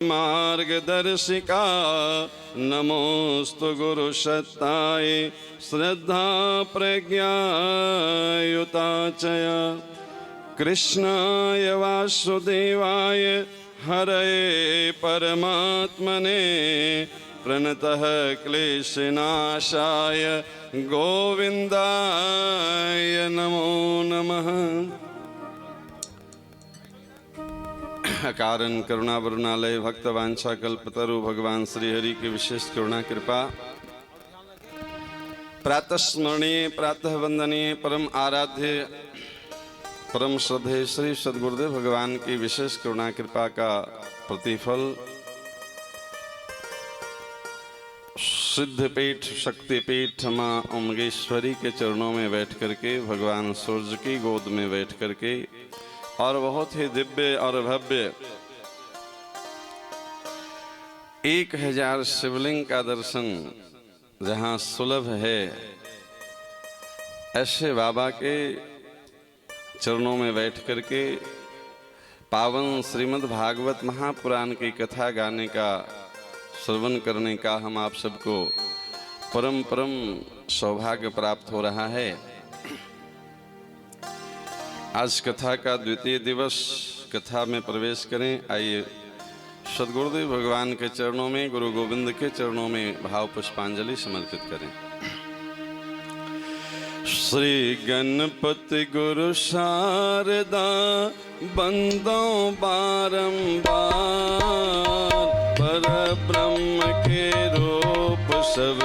मार्गदर्शिका नमोस्तु गुरुसत्ताय श्रद्धा प्रज्ञायुताचय कृष्णाय वासुदेवाय हरये परमात्मने प्रणतः क्लेशनाशाय गोविंदाय नमो नमः। कारण करुणा वरुणालय भक्तवांछा कल्पतरु भगवान श्री हरि की विशेष करुणा कृपा प्रातः स्मरणीय प्रातः वंदनीय परम आराध्य परम श्रद्धेय श्री सद्गुरुदेव भगवान की विशेष करुणा कृपा का प्रतिफल सिद्धपीठ शक्तिपीठ मां ओमगेश्वरी के चरणों में बैठ करके भगवान सूर्य की गोद में बैठ करके और बहुत ही दिव्य और भव्य 1000 शिवलिंग का दर्शन जहां सुलभ है, ऐसे बाबा के चरणों में बैठ करके पावन श्रीमद् भागवत महापुराण की कथा गाने का श्रवण करने का हम आप सबको परम परम सौभाग्य प्राप्त हो रहा है। आज कथा का द्वितीय दिवस, कथा में प्रवेश करें। आइए सद्गुरुदेव भगवान के चरणों में, गुरु गोविंद के चरणों में भाव पुष्पांजलि समर्पित करें। श्री गणपति गुरु शारदा बंदो बारंबार पर ब्रह्म के रूप सब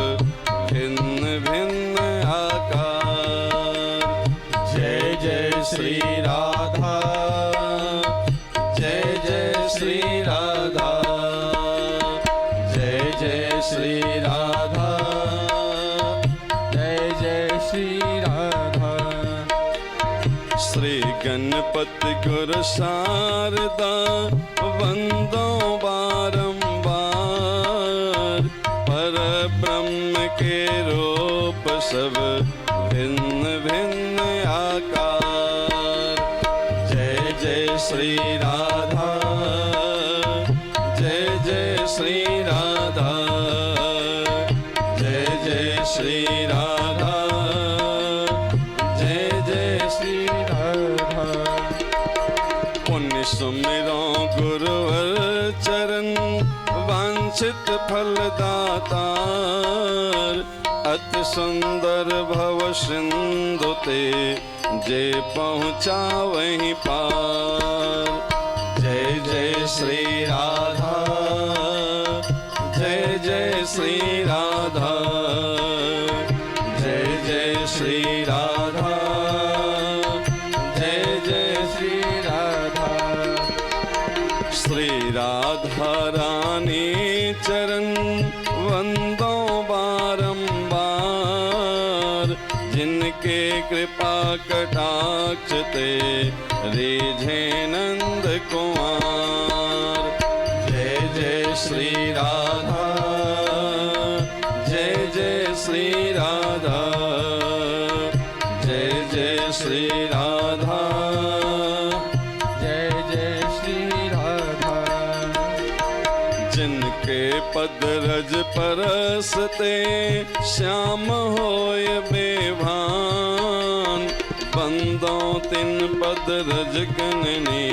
भिन्न भिन्न आकार। जय जय श्री राधा, जय जय श्री राधा, जय जय श्री राधा, जय जय श्री राधा। श्री गणपति गुरु शारदा वंदो बारंबार पर ब्रह्म के रूप सब भिन्न भिन्न आकार। जय जय श्री राधा, जय जय श्री राधा, जय जय श्री राधा, जय जय श्री राधा। पुण्य सुमिरो गुरुवर चरण वांछित फलदातार अति सुंदर भव सिंधु ते जे पहुँचा वहीं पार। जय जय श्री राधा, जय जय श्री राधा, जय जय श्री राधा, जय जय श्री राधा। श्री राधा रानी चरण वंदो बारंबार जिनके कृपा कटाक्ष ते रिझे नंद कुमार। जय जय श्री राधा, जय जय श्री राधा, जय जय श्री राधा, जय जय श्री राधा। जिनके पद रज परसते श्याम होय बेभान बंदो तिन पद रज गणनी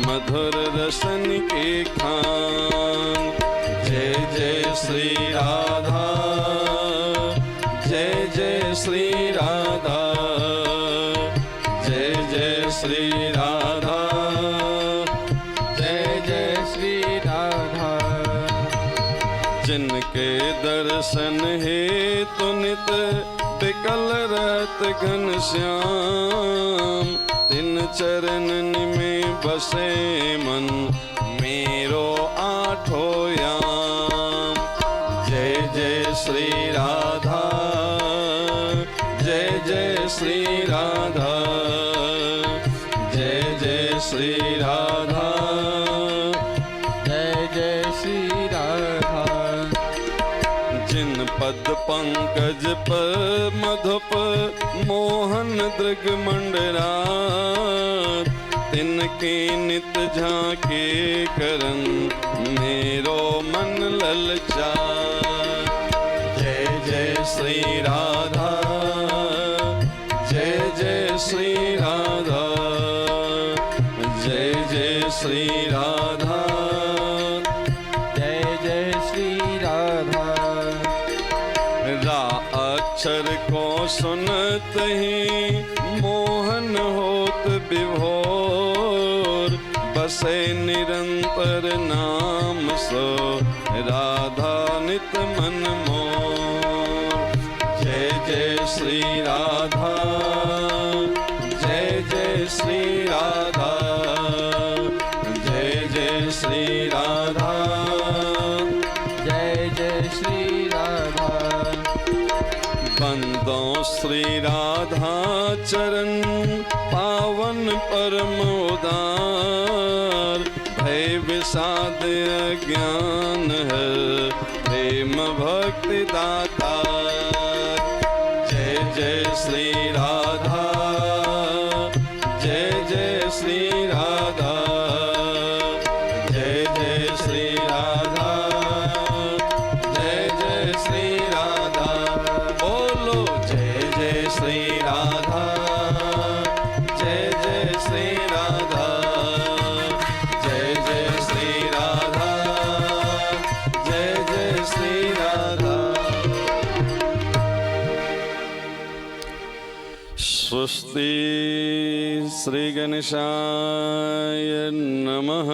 मधुर रसन के खान। जय जय श्री राधा, जय जय श्री राधा, जय जय श्री राधा, जय जय श्री राधा। जिनके दर्शन हेतु नित विकल रहत घनश्याम तिन चरणन में बसे मन मेरो आठो याम। जय जय श्री राधा, जय जय श्री राधा, जय जय श्री राधा, जय जय श्री राधा। जिन पद पंकज पर मधुप मोहन दृग मंडरात तिनके नित झांके करन मेरो मन ललचा। जय जय श्री राधा, जय जय श्री राधा, जय जय श्री राधा, जय जय श्री राधा। रा अक्षर को सुनत ही मोहन होत विभोर, बसे निरंतर नाम सो राधा नित मन मोर। जय जय श्री राधा, जय जय श्री राधा, जय जय श्री राधा, जय जय श्री राधा। बंदो श्री राधा चरण पावन परम उदार, भय विषाद अज्ञान है प्रेम भक्ति दाता। जय जय श्री राधा, जय जय श्री राधा, जय जय श्री राधा, जय जय श्री राधा। बोलो जय जय श्री राधा, जय जय श्री राधा, जय जय श्री राधा, जय जय श्री राधा। स्वस्ति श्री गणेशाय नमः।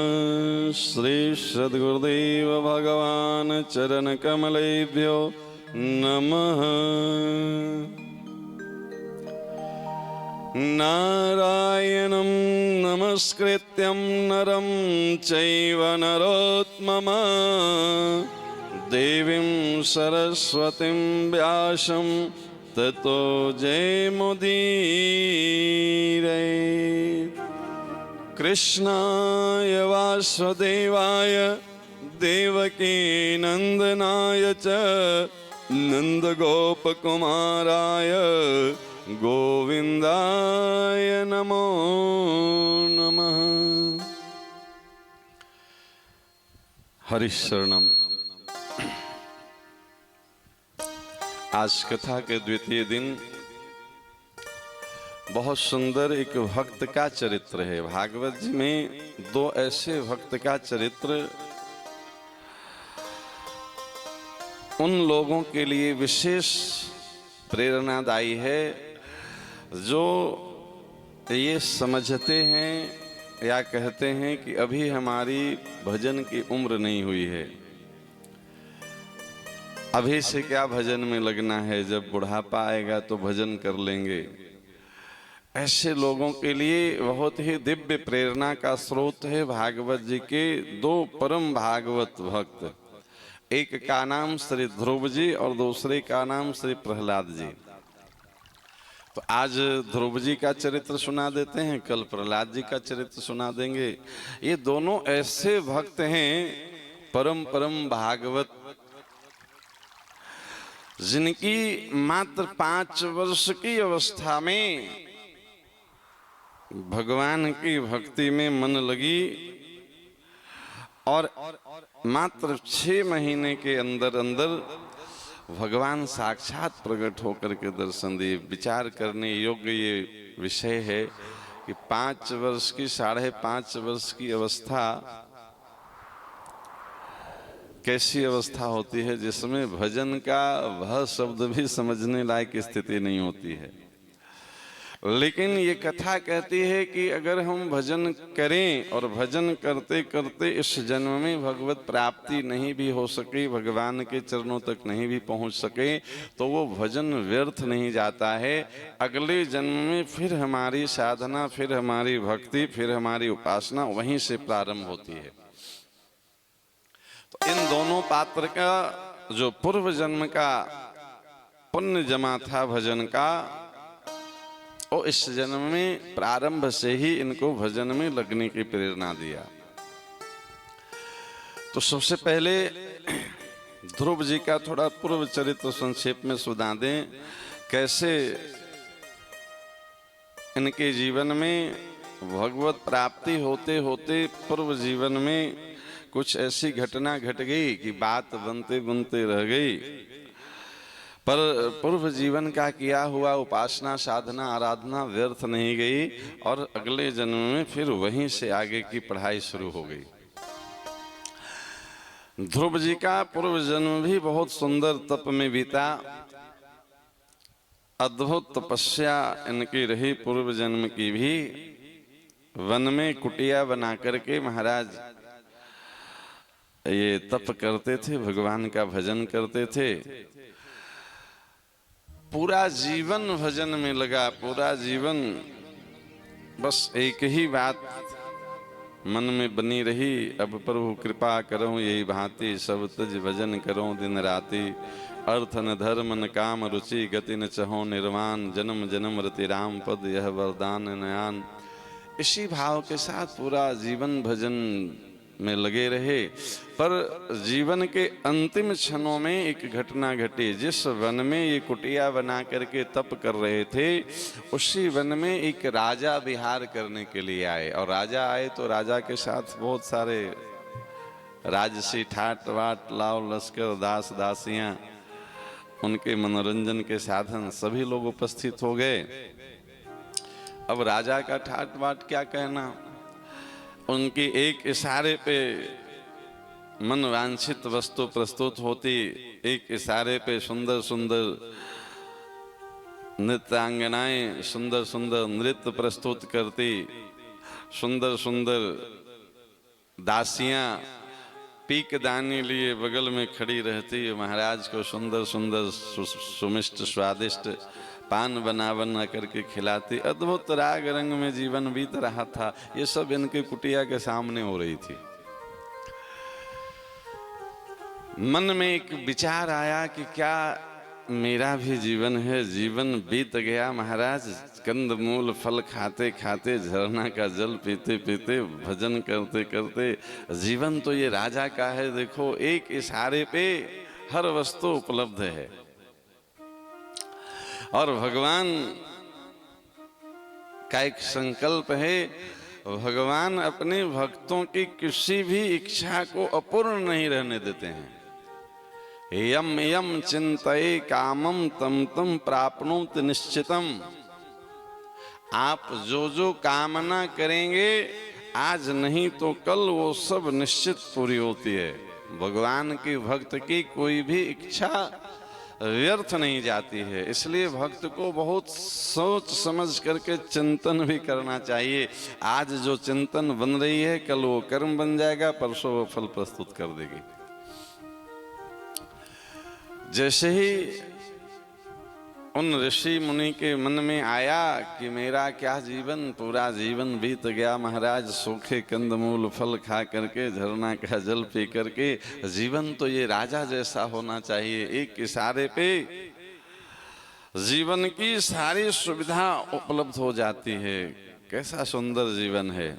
श्री सद्गुरुदेव भगवान चरण कमलेभ्यो नमः। नारायणं नमस्कृत्यं नरं चैव नरोत्तमं, देवीं सरस्वतीं व्यासं ततो जयमुदीरये। कृष्णाय वासुदेवाय देवकी नंदनाय च नंदगोपकुमाराय गोविंदाय नमो नमः। हरिशरणम। आज कथा के द्वितीय दिन बहुत सुंदर एक भक्त का चरित्र है। भागवत जी में दो ऐसे भक्त का चरित्र उन लोगों के लिए विशेष प्रेरणादायी है जो ये समझते हैं या कहते हैं कि अभी हमारी भजन की उम्र नहीं हुई है, अभी से क्या भजन में लगना है, जब बुढ़ापा आएगा तो भजन कर लेंगे। ऐसे लोगों के लिए बहुत ही दिव्य प्रेरणा का स्रोत है भागवत जी के दो परम भागवत भक्त। एक का नाम श्री ध्रुव जी और दूसरे का नाम श्री प्रहलाद जी। तो आज ध्रुव जी का चरित्र सुना देते हैं, कल प्रहलाद जी का चरित्र सुना देंगे। ये दोनों ऐसे भक्त हैं परम परम भागवत, जिनकी मात्र 5 वर्ष की अवस्था में भगवान की भक्ति में मन लगी और मात्र 6 महीने के अंदर अंदर भगवान साक्षात प्रकट होकर के दर्शन दिए। विचार करने योग्य ये विषय है कि 5 वर्ष की 5.5 वर्ष की अवस्था कैसी अवस्था होती है जिसमें भजन का वह शब्द भी समझने लायक स्थिति नहीं होती है। लेकिन ये कथा कहती है कि अगर हम भजन करें और भजन करते करते इस जन्म में भगवत प्राप्ति नहीं भी हो सके, भगवान के चरणों तक नहीं भी पहुंच सके, तो वो भजन व्यर्थ नहीं जाता है। अगले जन्म में फिर हमारी साधना, फिर हमारी भक्ति, फिर हमारी उपासना वहीं से प्रारंभ होती है। तो इन दोनों पात्र का जो पूर्व जन्म का पुण्य जमा था भजन का, और इस जन्म में प्रारंभ से ही इनको भजन में लगने की प्रेरणा दिया। तो सबसे पहले ध्रुव जी का थोड़ा पूर्व चरित्र संक्षेप में सुना दें। कैसे इनके जीवन में भगवत प्राप्ति होते होते पूर्व जीवन में कुछ ऐसी घटना घट गई कि बात बनते बनते रह गई, पर पूर्व जीवन का किया हुआ उपासना साधना आराधना व्यर्थ नहीं गई और अगले जन्म में फिर वहीं से आगे की पढ़ाई शुरू हो गई। ध्रुव जी का पूर्व जन्म भी बहुत सुंदर तप में बीता, अद्भुत तपस्या इनकी रही। पूर्व जन्म की भी वन में कुटिया बना करके महाराज ये तप करते थे, भगवान का भजन करते थे। पूरा जीवन भजन में लगा, पूरा जीवन बस एक ही बात मन में बनी रही, अब प्रभु कृपा करो यही भांति सब तज भजन करो दिन राति, अर्थ न धर्म न काम रुचि गति न चहो निर्वाण, जन्म जन्म रति राम पद यह वरदान नयान। इसी भाव के साथ पूरा जीवन भजन में लगे रहे। पर जीवन के अंतिम क्षणों में एक घटना घटी। जिस वन में ये कुटिया बना करके तप कर रहे थे, उसी वन में एक राजा विहार करने के लिए आए। और राजा आए तो राजा के साथ बहुत सारे राजसी ठाट वाट लाव लश्कर दास दासियां, उनके मनोरंजन के साधन सभी लोग उपस्थित हो गए। अब राजा का ठाट बाट क्या कहना, उनकी एक इशारे पे मन वांछित वस्तु प्रस्तुत होती, एक इशारे पे सुंदर सुंदर नृत्यांगनाएं सुंदर सुंदर नृत्य प्रस्तुत करती, सुंदर सुंदर दासियां पीक दानी लिए बगल में खड़ी रहती, महाराज को सुंदर सुंदर सुमिष्ट स्वादिष्ट पान बना करके खिलाती। अद्भुत राग रंग में जीवन बीत रहा था। ये सब इनके कुटिया के सामने हो रही थी। मन में एक विचार आया कि क्या मेरा भी जीवन है, जीवन बीत गया महाराज, कंद मूल फल खाते खाते झरना का जल पीते पीते भजन करते करते, जीवन तो ये राजा का है। देखो एक इशारे पे हर वस्तु उपलब्ध है और भगवान का एक संकल्प है, भगवान अपने भक्तों की किसी भी इच्छा को अपूर्ण नहीं रहने देते हैं। यम यम चिंतये कामम तम तम प्राप्नोति निश्चितम। आप जो जो कामना करेंगे आज नहीं तो कल वो सब निश्चित पूरी होती है। भगवान की भक्त की कोई भी इच्छा व्यर्थ नहीं जाती है। इसलिए भक्त को बहुत सोच समझ करके चिंतन भी करना चाहिए। आज जो चिंतन बन रही है कल वो कर्म बन जाएगा, परसों वो फल प्रस्तुत कर देगी। जैसे ही उन ऋषि मुनि के मन में आया कि मेरा क्या जीवन, पूरा जीवन बीत गया महाराज, सूखे कंदमूल फल खा करके झरना का जल पी करके, जीवन तो ये राजा जैसा होना चाहिए। एक इशारे पे जीवन की सारी सुविधा उपलब्ध हो जाती है। कैसा सुंदर जीवन है।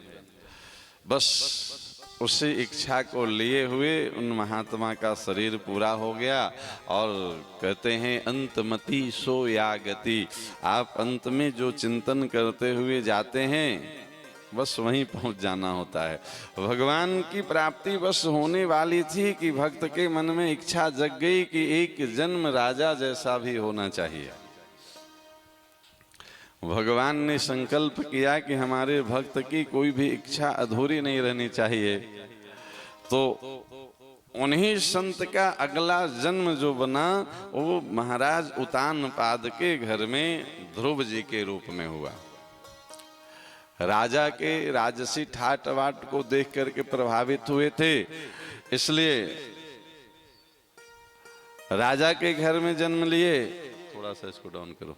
बस उसी इच्छा को लिए हुए उन महात्मा का शरीर पूरा हो गया और कहते हैं अंतमति सो या गति। आप अंत में जो चिंतन करते हुए जाते हैं बस वहीं पहुंच जाना होता है। भगवान की प्राप्ति बस होने वाली थी कि भक्त के मन में इच्छा जग गई कि एक जन्म राजा जैसा भी होना चाहिए। भगवान ने संकल्प किया कि हमारे भक्त की कोई भी इच्छा अधूरी नहीं रहनी चाहिए। तो उन्हीं संत का अगला जन्म जो बना वो महाराज उतानपाद के घर में ध्रुव जी के रूप में हुआ। राजा के राजसी ठाट वाट को देख करके प्रभावित हुए थे, इसलिए राजा के घर में जन्म लिए। थोड़ा सा इसको डाउन करो।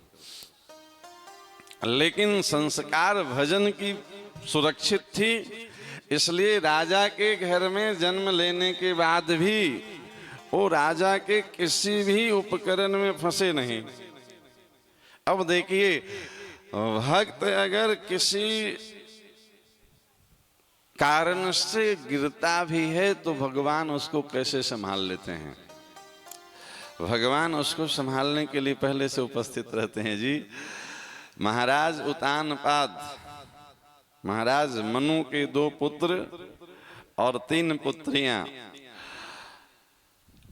लेकिन संस्कार भजन की सुरक्षित थी, इसलिए राजा के घर में जन्म लेने के बाद भी वो राजा के किसी भी उपकरण में फंसे नहीं। अब देखिए, भक्त अगर किसी कारण से गिरता भी है तो भगवान उसको कैसे संभाल लेते हैं। भगवान उसको संभालने के लिए पहले से उपस्थित रहते हैं। जी महाराज उतानपाद महाराज मनु के 2 पुत्र और 3 पुत्रियां,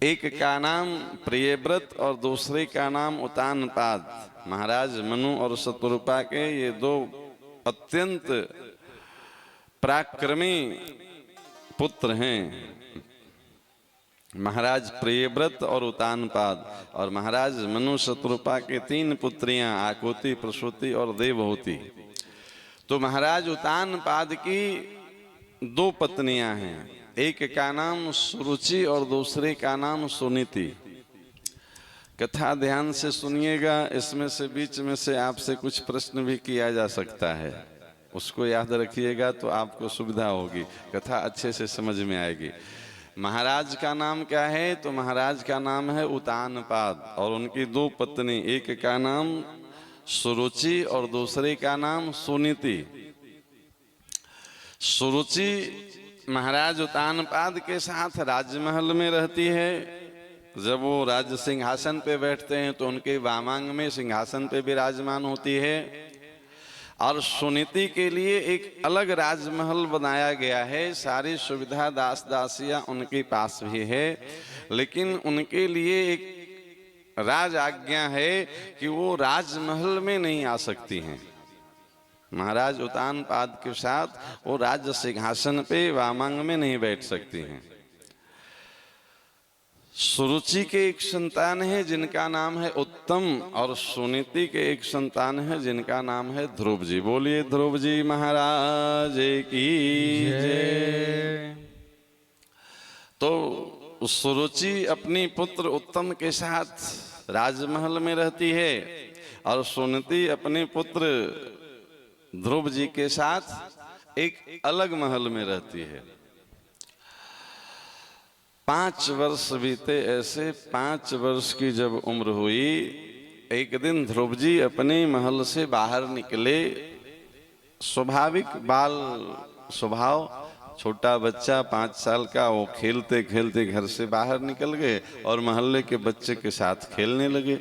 एक का नाम प्रियव्रत और दूसरे का नाम उतानपाद। महाराज मनु और शतरूपा के ये 2 अत्यंत पराक्रमी पुत्र हैं, महाराज प्रियव्रत और उतानपाद। और महाराज मनु शतरूपा के 3 पुत्रियां आकुति, प्रसूति और देवहूति। तो महाराज उतानपाद की 2 पत्नियां हैं, एक का नाम सुरुचि और दूसरे का नाम सुनीति। कथा ध्यान से सुनिएगा, इसमें से बीच में से आपसे कुछ प्रश्न भी किया जा सकता है, उसको याद रखिएगा तो आपको सुविधा होगी, कथा अच्छे से समझ में आएगी। महाराज का नाम क्या है? तो महाराज का नाम है उतानपाद और उनकी 2 पत्नी, एक का नाम सुरुचि और दूसरे का नाम सुनीति। सुरुचि महाराज उतानपाद के साथ राजमहल में रहती है। जब वो राज सिंहासन पे बैठते हैं तो उनके वामांग में सिंहासन पे विराजमान होती है। और सुनीति के लिए एक अलग राजमहल बनाया गया है, सारी सुविधा दास दासियां उनके पास भी है, लेकिन उनके लिए एक राज आज्ञा है कि वो राजमहल में नहीं आ सकती हैं। महाराज उतानपाद के साथ वो राज सिंहासन पे वामांग में नहीं बैठ सकती हैं। सुरुचि के एक संतान है जिनका नाम है उत्तम और सुनीति के एक संतान है जिनका नाम है ध्रुव जी। बोलिए ध्रुव जी महाराज की जय। तो सुरुचि अपनी पुत्र उत्तम के साथ राजमहल में रहती है और सुनीति अपने पुत्र ध्रुव जी के साथ एक अलग महल में रहती है। 5 वर्ष बीते। ऐसे 5 वर्ष की जब उम्र हुई, एक दिन ध्रुव जी अपने महल से बाहर निकले। स्वाभाविक बाल स्वभाव, छोटा बच्चा 5 साल का, वो खेलते खेलते घर से बाहर निकल गए और मोहल्ले के बच्चे के साथ खेलने लगे।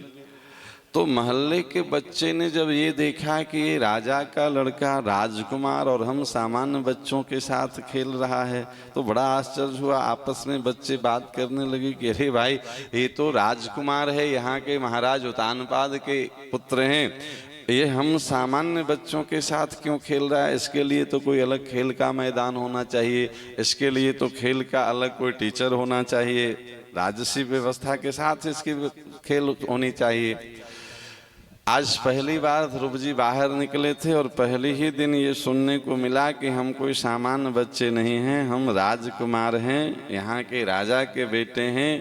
तो मोहल्ले के बच्चे ने जब ये देखा कि ये राजा का लड़का राजकुमार और हम सामान्य बच्चों के साथ खेल रहा है, तो बड़ा आश्चर्य हुआ। आपस में बच्चे बात करने लगे कि अरे भाई, ये तो राजकुमार है, यहाँ के महाराज उतानपाद के पुत्र हैं, ये हम सामान्य बच्चों के साथ क्यों खेल रहा है? इसके लिए तो कोई अलग खेल का मैदान होना चाहिए, इसके लिए तो खेल का अलग कोई टीचर होना चाहिए, राजसी व्यवस्था के साथ इसकी खेल होनी चाहिए। आज पहली बार ध्रुव जी बाहर निकले थे और पहले ही दिन ये सुनने को मिला कि हम कोई सामान्य बच्चे नहीं हैं, हम राजकुमार हैं, यहाँ के राजा के बेटे हैं।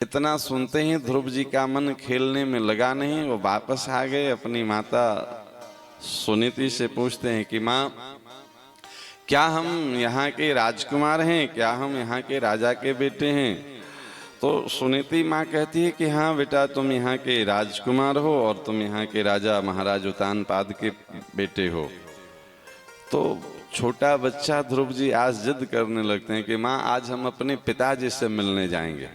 इतना सुनते ही ध्रुव जी का मन खेलने में लगा नहीं। वो वापस आ गए, अपनी माता सुनीति से पूछते हैं कि माँ, क्या हम यहाँ के राजकुमार हैं? क्या हम यहाँ के राजा के बेटे हैं? तो सुनीति माँ कहती है कि हाँ बेटा, तुम यहाँ के राजकुमार हो और तुम यहाँ के राजा महाराज उतानपाद के बेटे हो। तो छोटा बच्चा ध्रुव जी आज जिद करने लगते हैं कि माँ, आज हम अपने पिताजी से मिलने जाएंगे।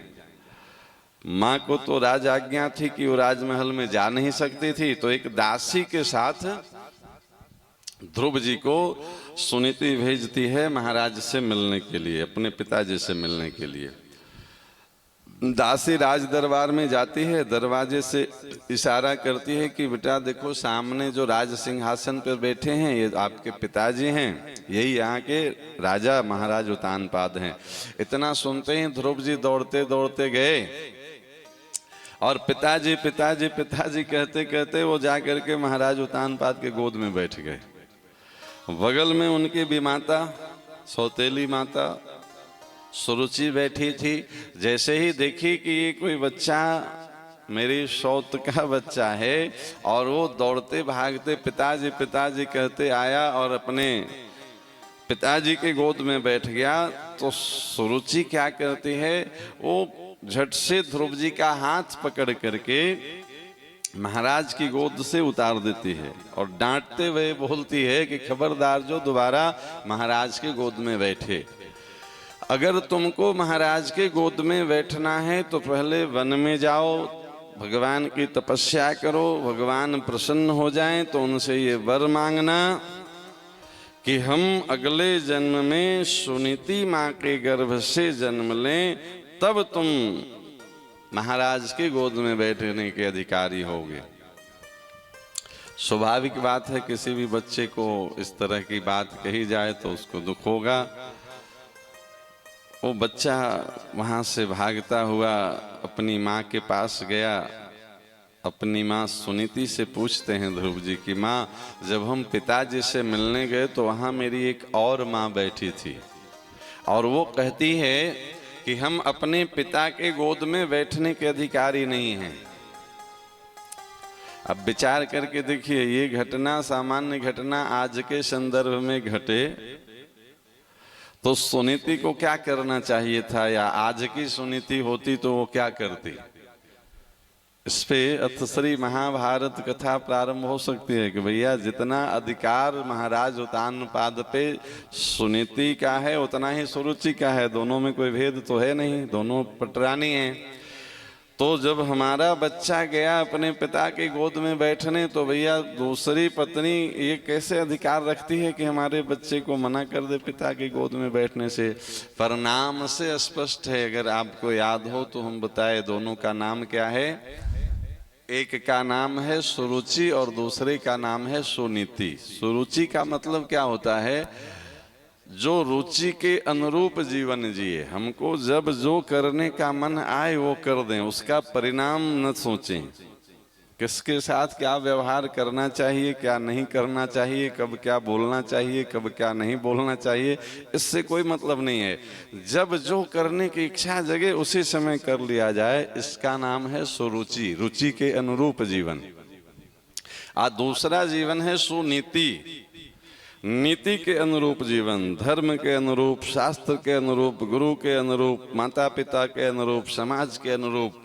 माँ को तो राज आज्ञा थी कि वो राजमहल में जा नहीं सकती थी, तो एक दासी के साथ ध्रुव जी को सुनीति भेजती है महाराज से मिलने के लिए, अपने पिताजी से मिलने के लिए। दासी राज दरबार में जाती है, दरवाजे से इशारा करती है कि बेटा देखो, सामने जो राज सिंहासन पर बैठे हैं ये आपके पिताजी हैं, यही यहाँ के राजा महाराज उतानपाद हैं। इतना सुनते ही ध्रुव जी दौड़ते दौड़ते गए और पिताजी पिताजी पिताजी कहते कहते वो जा करके महाराज उतानपाद के गोद में बैठ गए। बगल में उनकी भी माता, सौतेली माता सुरुचि बैठी थी। जैसे ही देखी कि ये कोई बच्चा मेरी सौत का बच्चा है और वो दौड़ते भागते पिताजी पिताजी कहते आया और अपने पिताजी के गोद में बैठ गया, तो सुरुचि क्या करती है, वो झट से ध्रुव जी का हाथ पकड़ करके महाराज की गोद से उतार देती है और डांटते हुए बोलती है कि खबरदार जो दोबारा महाराज के गोद में बैठे। अगर तुमको महाराज के गोद में बैठना है तो पहले वन में जाओ, भगवान की तपस्या करो, भगवान प्रसन्न हो जाएं तो उनसे ये वर मांगना कि हम अगले जन्म में सुनीति माँ के गर्भ से जन्म लें, तब तुम महाराज के गोद में बैठने के अधिकारी होगे। स्वाभाविक बात है, किसी भी बच्चे को इस तरह की बात कही जाए तो उसको दुख होगा। वो बच्चा वहाँ से भागता हुआ अपनी माँ के पास गया। अपनी माँ सुनीति से पूछते हैं ध्रुव जी की माँ, जब हम पिताजी से मिलने गए तो वहाँ मेरी एक और माँ बैठी थी और वो कहती है कि हम अपने पिता के गोद में बैठने के अधिकारी नहीं हैं। अब विचार करके देखिए, ये घटना सामान्य घटना आज के संदर्भ में घटे तो सुनीति को क्या करना चाहिए था, या आज की सुनीति होती तो वो क्या करती। इस पे अथश्री महाभारत कथा प्रारंभ हो सकती है कि भैया जितना अधिकार महाराज उत्तानपाद पे सुनीति का है उतना ही सुरुचि का है, दोनों में कोई भेद तो है नहीं, दोनों पटरानी हैं। तो जब हमारा बच्चा गया अपने पिता के गोद में बैठने तो भैया दूसरी पत्नी ये कैसे अधिकार रखती है कि हमारे बच्चे को मना कर दे पिता के गोद में बैठने से। पर नाम से स्पष्ट है, अगर आपको याद हो तो हम बताए, दोनों का नाम क्या है। एक का नाम है सुरुचि और दूसरे का नाम है सुनीति। सुरुचि का मतलब क्या होता है, जो रुचि के अनुरूप जीवन जिए। हमको जब जो करने का मन आए वो कर दें, उसका परिणाम न सोचें, किसके साथ क्या व्यवहार करना चाहिए, क्या नहीं करना चाहिए, कब क्या बोलना चाहिए, कब क्या नहीं बोलना चाहिए, इससे कोई मतलब नहीं है। जब जो करने की इच्छा जगे उसी समय कर लिया जाए, इसका नाम है सुरुचि, रुचि के अनुरूप जीवन। दूसरा जीवन है सुनीति, नीति के अनुरूप जीवन, धर्म के अनुरूप, शास्त्र के अनुरूप, गुरु के अनुरूप, माता पिता के अनुरूप, समाज के अनुरूप।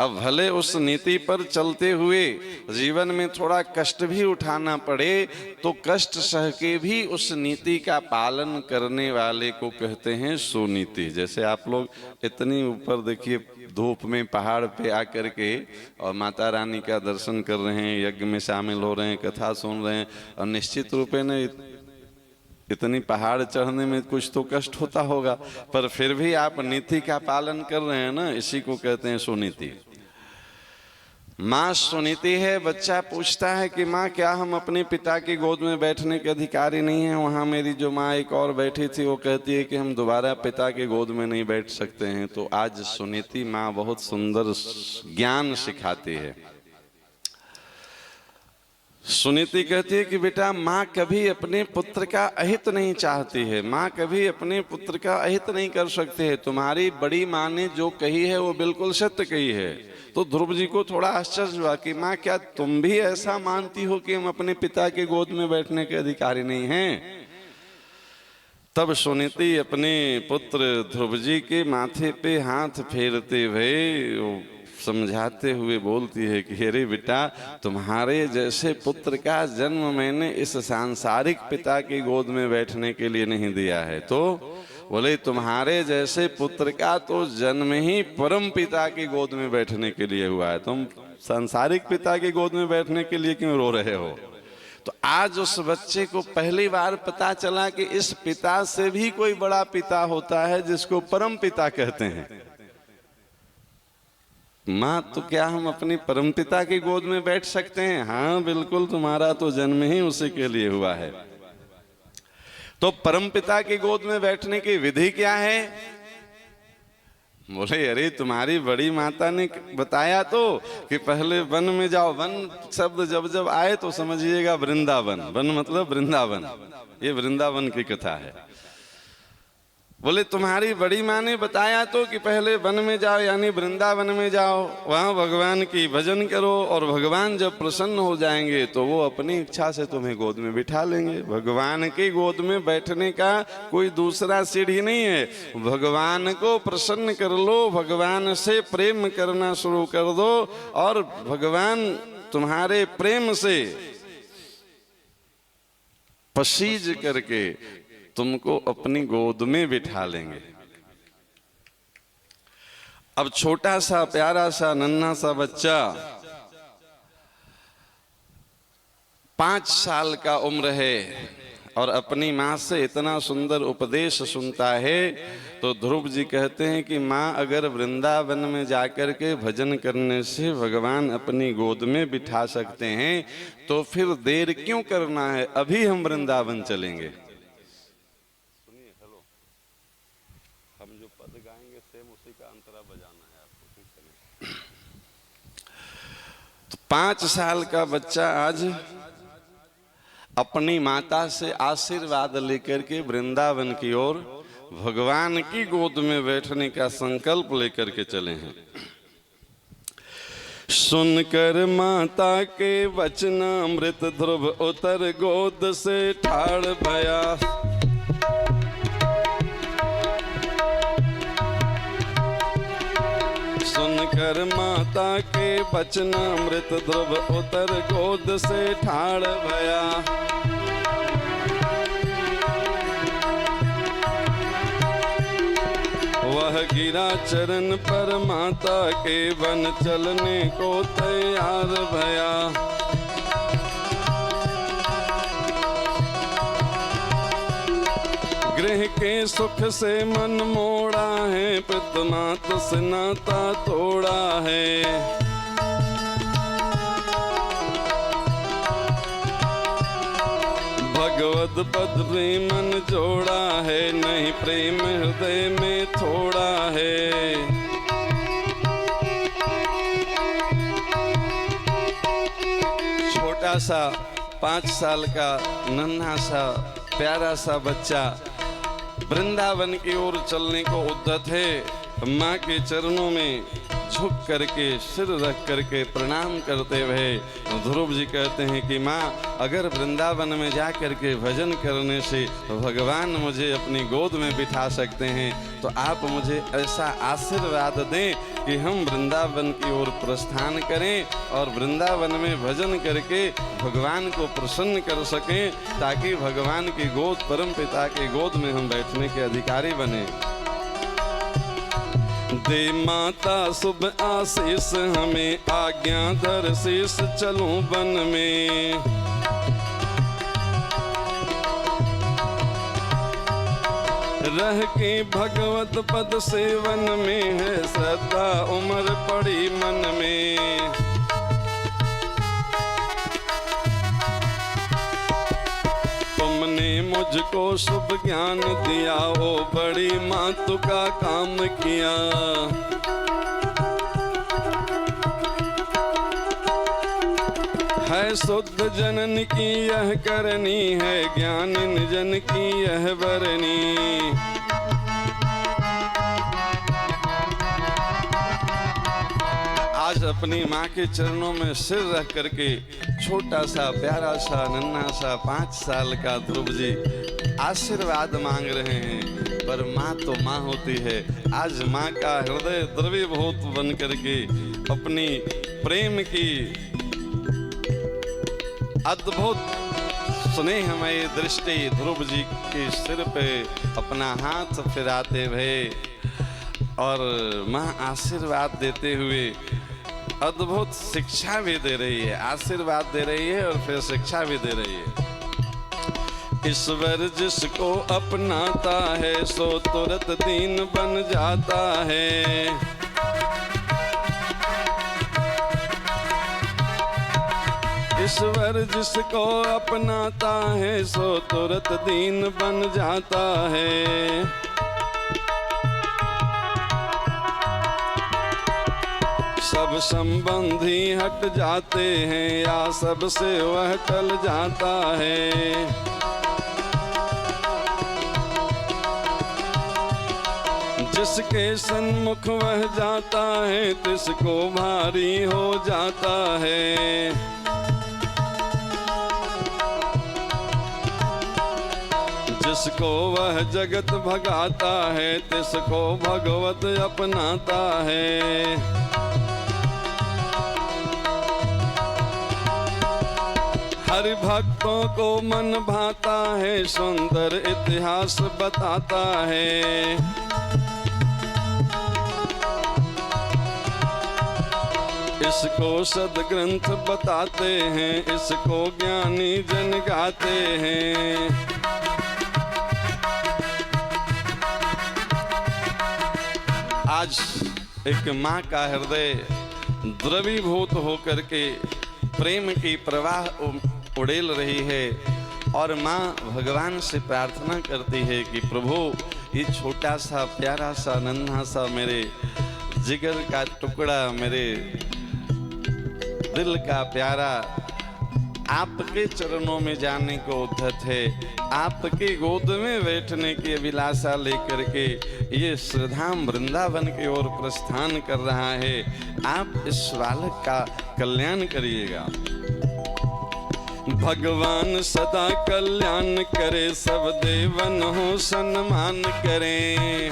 अब भले उस नीति पर चलते हुए जीवन में थोड़ा कष्ट भी उठाना पड़े तो कष्ट सह के भी उस नीति का पालन करने वाले को कहते हैं सुनीति। जैसे आप लोग इतनी ऊपर देखिए धूप में पहाड़ पे आकर के और माता रानी का दर्शन कर रहे हैं, यज्ञ में शामिल हो रहे हैं, कथा सुन रहे हैं, और निश्चित रूपे ने इतनी पहाड़ चढ़ने में कुछ तो कष्ट होता होगा, पर फिर भी आप नीति का पालन कर रहे हैं ना, इसी को कहते हैं सुनीति। माँ सुनीति है। बच्चा पूछता है कि माँ क्या हम अपने पिता की गोद में बैठने के अधिकारी नहीं हैं। वहाँ मेरी जो माँ एक और बैठी थी वो कहती है कि हम दोबारा पिता के गोद में नहीं बैठ सकते हैं। तो आज सुनीति माँ बहुत सुंदर ज्ञान सिखाती है। सुनीति कहती है कि बेटा माँ कभी अपने पुत्र का अहित नहीं चाहती है, माँ कभी अपने पुत्र का अहित नहीं कर सकती है। तुम्हारी बड़ी माँ ने जो कही है वो बिल्कुल सत्य कही है। तो ध्रुव जी को थोड़ा आश्चर्य हुआ कि माँ क्या तुम भी ऐसा मानती हो कि हम अपने पिता के गोद में बैठने के अधिकारी नहीं हैं। तब सुनीति अपने पुत्र ध्रुव जी के माथे पे हाथ फेरते हुए समझाते हुए बोलती है कि अरे बेटा तुम्हारे जैसे पुत्र का जन्म मैंने इस सांसारिक पिता की गोद में बैठने के लिए नहीं दिया है। तो बोले तुम्हारे जैसे पुत्र का तो जन्म ही परम पिता की गोद में बैठने के लिए हुआ है, तुम सांसारिक पिता की गोद में बैठने के लिए क्यों रो रहे हो। तो आज उस बच्चे को पहली बार पता चला कि इस पिता से भी कोई बड़ा पिता होता है जिसको परम पिता कहते हैं। माँ तो क्या हम अपने परम पिता की गोद में बैठ सकते हैं? हाँ बिल्कुल, तुम्हारा तो जन्म ही उसी के लिए हुआ है। तो परम पिता की गोद में बैठने की विधि क्या है? बोले अरे तुम्हारी बड़ी माता ने बताया तो कि पहले वन में जाओ। वन शब्द जब जब आए तो समझिएगा वृंदावन, वन मतलब वृंदावन, ये वृंदावन की कथा है। बोले तुम्हारी बड़ी माँ ने बताया तो कि पहले वन में जाओ यानी वृंदावन में जाओ, वहाँ भगवान की भजन करो और भगवान जब प्रसन्न हो जाएंगे तो वो अपनी इच्छा से तुम्हें गोद में बिठा लेंगे। भगवान की गोद में बैठने का कोई दूसरा सीढ़ी नहीं है। भगवान को प्रसन्न कर लो, भगवान से प्रेम करना शुरू कर दो और भगवान तुम्हारे प्रेम से पसीज करके तुमको अपनी गोद में बिठा लेंगे। अब छोटा सा प्यारा सा नन्हा सा बच्चा 5 साल का उम्र है, और अपनी माँ से इतना सुंदर उपदेश सुनता है, तो ध्रुव जी कहते हैं कि माँ अगर वृंदावन में जाकर के भजन करने से भगवान अपनी गोद में बिठा सकते हैं तो फिर देर क्यों करना है, अभी हम वृंदावन चलेंगे। सुनिए, हेलो, हम जो पद गाएंगे सेम उसी का अंतरा बजाना है आपको। तो 5 साल का बच्चा आज अपनी माता से आशीर्वाद लेकर के वृंदावन की ओर भगवान की गोद में बैठने का संकल्प लेकर के चले हैं। सुनकर माता के वचन अमृत ध्रुव उतर गोद से ठाड़ भया। सुनकर माता के वचन अमृत ध्रुव उतर गोद से ठाड़ भया। वह गिरा चरण पर माता के बन चलने को तैयार भया। गृह के सुख से मन मोड़ा है, पितमात से नाता तोड़ा है। भगवत पद प्रेमन जोड़ा है, नहीं प्रेम हृदय में थोड़ा है। छोटा सा 5 साल का नन्हा सा प्यारा सा बच्चा वृंदावन की ओर चलने को उद्यत है। माँ के चरणों में झुक करके सिर रख करके प्रणाम करते हुए ध्रुव जी कहते हैं कि माँ अगर वृंदावन में जा करके भजन करने से भगवान मुझे अपनी गोद में बिठा सकते हैं तो आप मुझे ऐसा आशीर्वाद दें कि हम वृंदावन की ओर प्रस्थान करें और वृंदावन में भजन करके भगवान को प्रसन्न कर सकें, ताकि भगवान की गोद, परम पिता की गोद में हम बैठने के अधिकारी बने। दे माता शुभ आशीष हमें, आज्ञा धर शीश चलूं वन में। रह के भगवत पद सेवन में है श्रद्धा उम्र पड़ी मन में। तुमने मुझको शुभ ज्ञान दिया, ओ बड़ी मातु का काम किया। है शुद्ध जनन की यह करनी है, ज्ञान जन की यह बरनी। आज अपनी माँ के चरणों में सिर रख करके छोटा सा प्यारा सा नन्हा सा 5 साल का ध्रुव जी आशीर्वाद मांग रहे हैं। पर माँ तो माँ होती है। आज माँ का हृदय द्रवीभूत बन करके अपनी प्रेम की अद्भुत स्नेहमयी दृष्टि ध्रुव जी के सिर पे अपना हाथ फिराते हुए और माँ आशीर्वाद देते हुए अद्भुत शिक्षा भी दे रही है, आशीर्वाद दे रही है और फिर शिक्षा भी दे रही है। ईश्वर जिसको अपनाता है सो तुरंत दीन बन जाता है। ईश्वर जिसको अपनाता है सो तुरंत दीन बन जाता है। सब संबंधी हट जाते हैं या सबसे वह टल जाता है। जिसके सन्मुख वह जाता है तिसको भारी हो जाता है। जिसको वह जगत भगाता है तिसको भगवत अपनाता है। हरि भक्तों को मन भाता है सुंदर इतिहास बताता है। इसको सदग्रंथ बताते हैं, इसको ज्ञानी जन गाते हैं। आज एक माँ का हृदय द्रवीभूत होकर के प्रेम की प्रवाह उड़ेल रही है और माँ भगवान से प्रार्थना करती है कि प्रभु ये छोटा सा प्यारा सा नन्हा सा मेरे जिगर का टुकड़ा, मेरे दिल का प्यारा आपके चरणों में जाने को उद्धत है, आपके गोद में बैठने की अभिलाषा लेकर के ये श्रीधाम वृंदावन की ओर प्रस्थान कर रहा है। आप इस बालक का कल्याण करिएगा। भगवान सदा कल्याण करे, सब देवन हो सम्मान करें।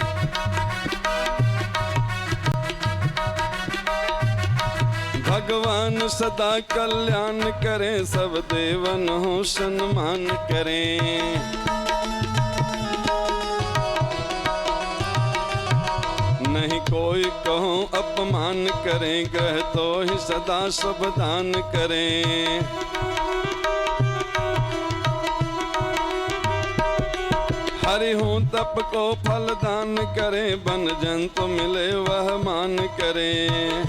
भगवान सदा कल्याण करें, सब देवन हो सम्मान करें। नहीं कोई कहो अपमान करें, ग्रह तो ही सदा सब दान करें। हरि हो तप को फल दान करें, बन जंतु मिले वह मान करें।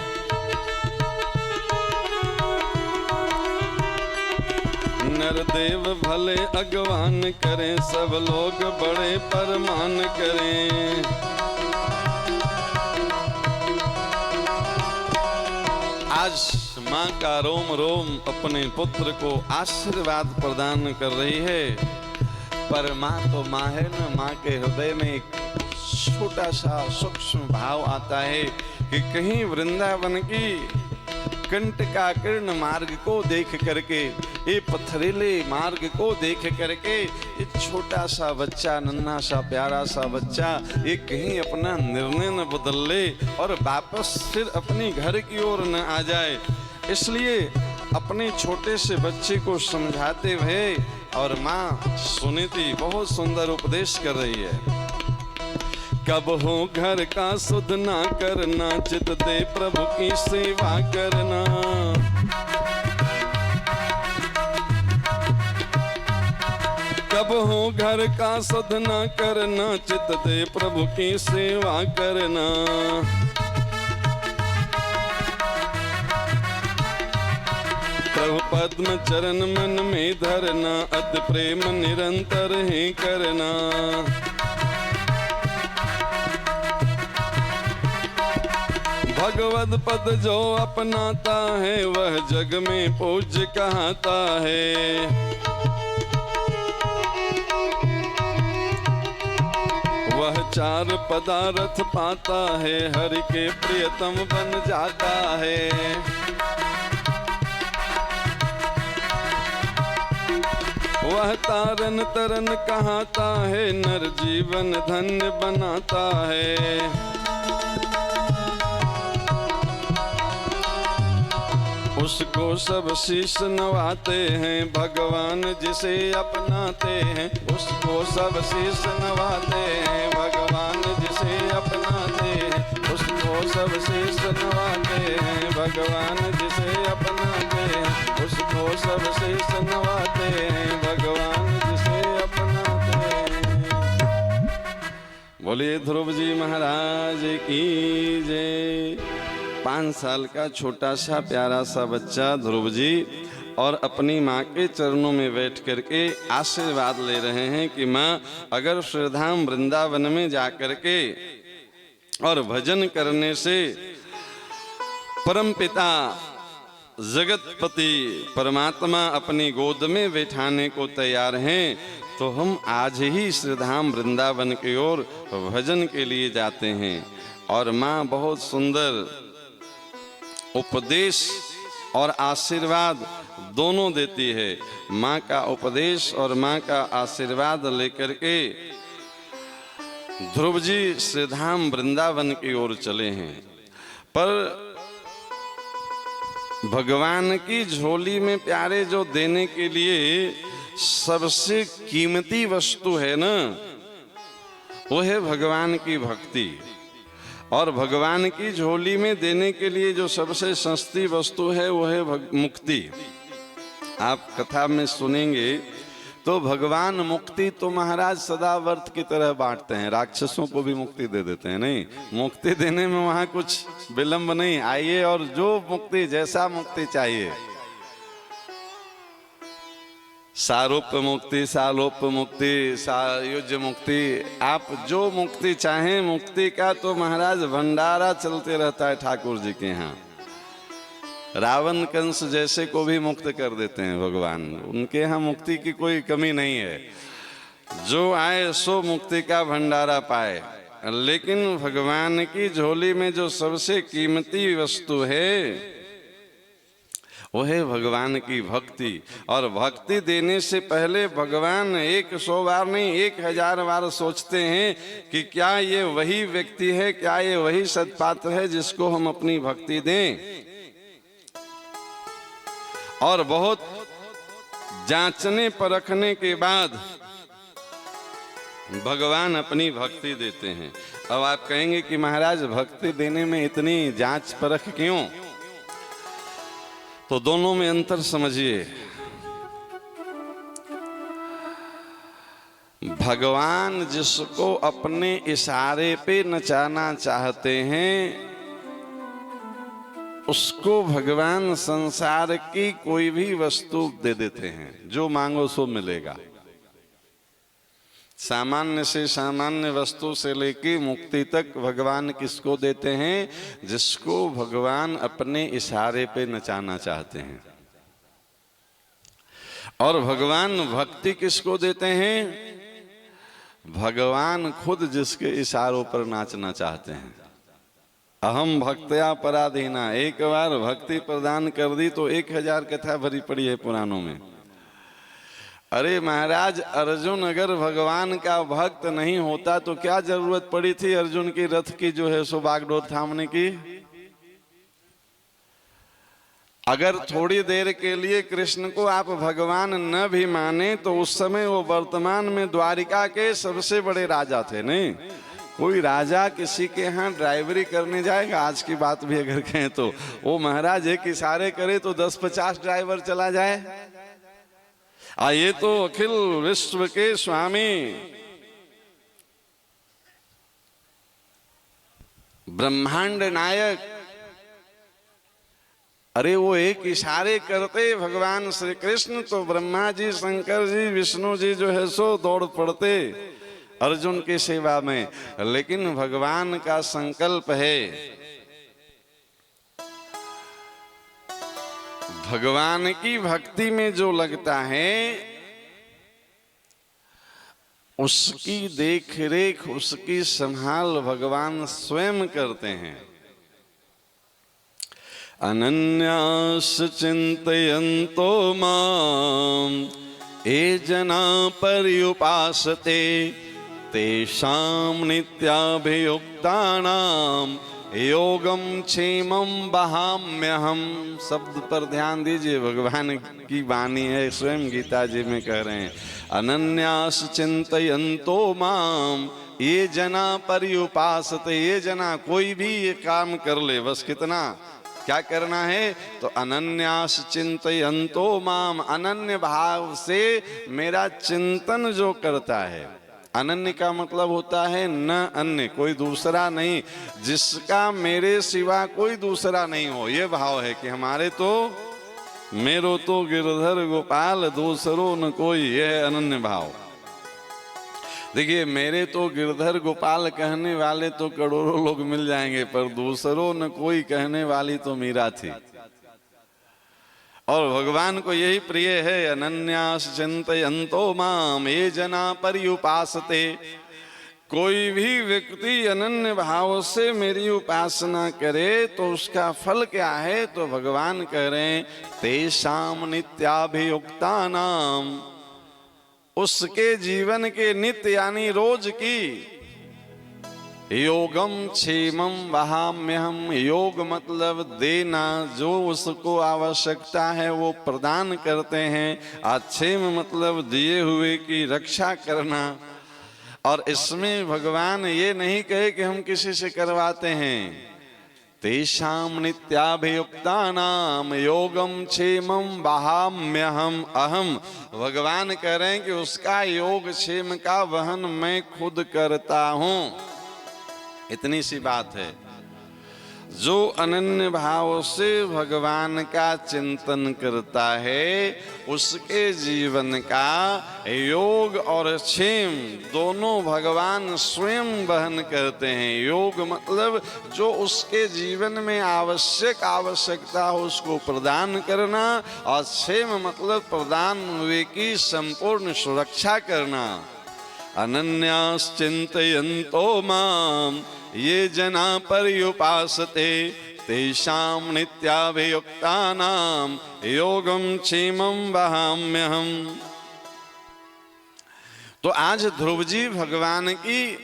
नर देव भले अगवान करें, सब लोग बड़े परमान करें। आज माँ का रोम रोम अपने पुत्र को आशीर्वाद प्रदान कर रही है, पर माँ तो माँ है ना। माँ के हृदय में एक छोटा सा सूक्ष्म भाव आता है कि कहीं वृंदावन की कंटकाकीर्ण मार्ग को देख करके, ये पथरीले मार्ग को देख करके ये छोटा सा बच्चा, नन्हा सा प्यारा सा बच्चा, ये कहीं अपना निर्णय न बदल ले और वापस फिर अपने घर की ओर न आ जाए। इसलिए अपने छोटे से बच्चे को समझाते हुए और माँ सुनीति बहुत सुंदर उपदेश कर रही है। कब हो घर का सुध ना करना, चित दे प्रभु की सेवा करना। कब हो घर का सुध ना करना, चित दे प्रभु की सेवा करना। प्रभु पद्म चरण मन में धरना, अति प्रेम निरंतर ही करना। भगवद पद जो अपनाता है, वह जग में पूज्य कहता है। वह चार पदार्थ पाता है, हरि के प्रियतम बन जाता है। वह तारन तरन कहता है, नर जीवन धन्य बनाता है। उसको सब शीश नवाते हैं, भगवान जिसे अपनाते हैं। उसको सब शीश नवाते हैं, भगवान जिसे अपनाते हैं। उसको सब शीश नवाते हैं, भगवान जिसे अपनाते हैं। उसको सब शीश नवाते हैं, भगवान जिसे अपनाते हैं। बोलिए ध्रुव जी महाराज की जय। 5 साल का छोटा सा प्यारा सा बच्चा ध्रुव जी और अपनी माँ के चरणों में बैठ करके आशीर्वाद ले रहे हैं कि माँ अगर श्रीधाम वृंदावन में जाकर के और भजन करने से परमपिता जगतपति परमात्मा अपनी गोद में बैठाने को तैयार हैं, तो हम आज ही श्रीधाम वृंदावन की ओर भजन के लिए जाते हैं। और माँ बहुत सुंदर उपदेश और आशीर्वाद दोनों देती है। माँ का उपदेश और माँ का आशीर्वाद लेकर के ध्रुव जी श्रीधाम वृंदावन की ओर चले हैं। पर भगवान की झोली में प्यारे जो देने के लिए सबसे कीमती वस्तु है ना, वो है भगवान की भक्ति। और भगवान की झोली में देने के लिए जो सबसे सस्ती वस्तु है वो है मुक्ति। आप कथा में सुनेंगे तो भगवान मुक्ति तो महाराज सदावर्त की तरह बांटते हैं, राक्षसों को भी मुक्ति दे देते हैं। नहीं, मुक्ति देने में वहां कुछ विलंब नहीं, आइए और जो मुक्ति, जैसा मुक्ति चाहिए, सारूप मुक्ति, सालोप मुक्ति, सायुज मुक्ति, आप जो मुक्ति चाहें, मुक्ति का तो महाराज भंडारा चलते रहता है ठाकुर जी के यहाँ। रावण कंस जैसे को भी मुक्त कर देते हैं भगवान, उनके यहाँ मुक्ति की कोई कमी नहीं है, जो आए सो मुक्ति का भंडारा पाए। लेकिन भगवान की झोली में जो सबसे कीमती वस्तु है वो है भगवान की भक्ति। और भक्ति देने से पहले भगवान 100 बार नहीं 1000 बार सोचते हैं कि क्या ये वही व्यक्ति है, क्या ये वही सत्पात्र है जिसको हम अपनी भक्ति दें। और बहुत जांचने परखने के बाद भगवान अपनी भक्ति देते हैं। अब आप कहेंगे कि महाराज भक्ति देने में इतनी जांच परख क्यों? तो दोनों में अंतर समझिए। भगवान जिसको अपने इशारे पे नचाना चाहते हैं उसको भगवान संसार की कोई भी वस्तु दे देते हैं, जो मांगो सो मिलेगा। सामान्य से सामान्य वस्तु से लेके मुक्ति तक भगवान किसको देते हैं? जिसको भगवान अपने इशारे पे नचाना चाहते हैं। और भगवान भक्ति किसको देते हैं? भगवान खुद जिसके इशारों पर नाचना चाहते हैं। अहम भक्त्या पराधीना, एक बार भक्ति प्रदान कर दी तो 1000 कथा भरी पड़ी है पुराणों में। अरे महाराज, अर्जुन अगर भगवान का भक्त नहीं होता तो क्या जरूरत पड़ी थी अर्जुन की रथ की जो है सो बागडोर थामने की? अगर थोड़ी देर के लिए कृष्ण को आप भगवान न भी माने तो उस समय वो वर्तमान में द्वारिका के सबसे बड़े राजा थे। नहीं, कोई राजा किसी के यहाँ ड्राइवरी करने जाएगा, आज की बात भी अगर कहें तो वो महाराज एक इशारे करे तो 10-50 ड्राइवर चला जाए। ये तो अखिल विश्व के स्वामी ब्रह्मांड नायक, अरे वो एक इशारे करते भगवान श्री कृष्ण तो ब्रह्मा जी, शंकर जी, विष्णु जी जो है सो दौड़ पड़ते अर्जुन की सेवा में। लेकिन भगवान का संकल्प है, भगवान की भक्ति में जो लगता है उसकी देख रेख, उसकी संभाल भगवान स्वयं करते हैं। अनन्यास चिंतयन्तो माम ये जना पर्युपासते तेषां नित्याभियुक्तानां योगम क्षेमम वहाम्यहम। शब्द पर ध्यान दीजिए, भगवान की वाणी है, स्वयं गीता जी में कह रहे हैं अनन्यास चिंतयन्तो माम ये जना पर्युपासते। ये जना, कोई भी ये काम कर ले, बस कितना क्या करना है? तो अनन्यास चिंतयन्तो माम, अनन्य भाव से मेरा चिंतन जो करता है। अनन्य का मतलब होता है न अन्य, कोई दूसरा नहीं, जिसका मेरे सिवा कोई दूसरा नहीं हो। ये भाव है कि हमारे तो मेरो तो गिरधर गोपाल दूसरो न कोई, ये है अनन्य भाव। देखिए, मेरे तो गिरधर गोपाल कहने वाले तो करोड़ों लोग मिल जाएंगे, पर दूसरों न कोई कहने वाली तो मीरा थी। और भगवान को यही प्रिय है, अनन्यास चिंतयन्तो माम ये जना पर्युपासते। कोई भी व्यक्ति अनन्य भाव से मेरी उपासना करे तो उसका फल क्या है? तो भगवान कह रहे हैं तेषां नित्याभियुक्तानां, उसके जीवन के नित्य यानी रोज की योगम क्षेमम वहाम्यहम। योग मतलब देना, जो उसको आवश्यकता है वो प्रदान करते हैं। क्षेम मतलब दिए हुए की रक्षा करना। और इसमें भगवान ये नहीं कहे कि हम किसी से करवाते हैं, तेषां नित्याभियुक्तानां योगम क्षेमम वहाम्यहम अहम। भगवान कह रहे हैं कि उसका योग क्षेम का वहन मैं खुद करता हूं। इतनी सी बात है। जो अनन्य भाव से भगवान का चिंतन करता है उसके जीवन का योग और क्षेम दोनों भगवान स्वयं वहन करते हैं। योग मतलब जो उसके जीवन में आवश्यकता हो उसको प्रदान करना, और क्षेम मतलब प्रदान हुए की संपूर्ण सुरक्षा करना। अनन्याश्चिन्तयन्तो माम ये जना पर्युपासते तेषां नित्याभियुक्तानां योगम क्षेमं वहाम्यहम। तो आज ध्रुव जी भगवान की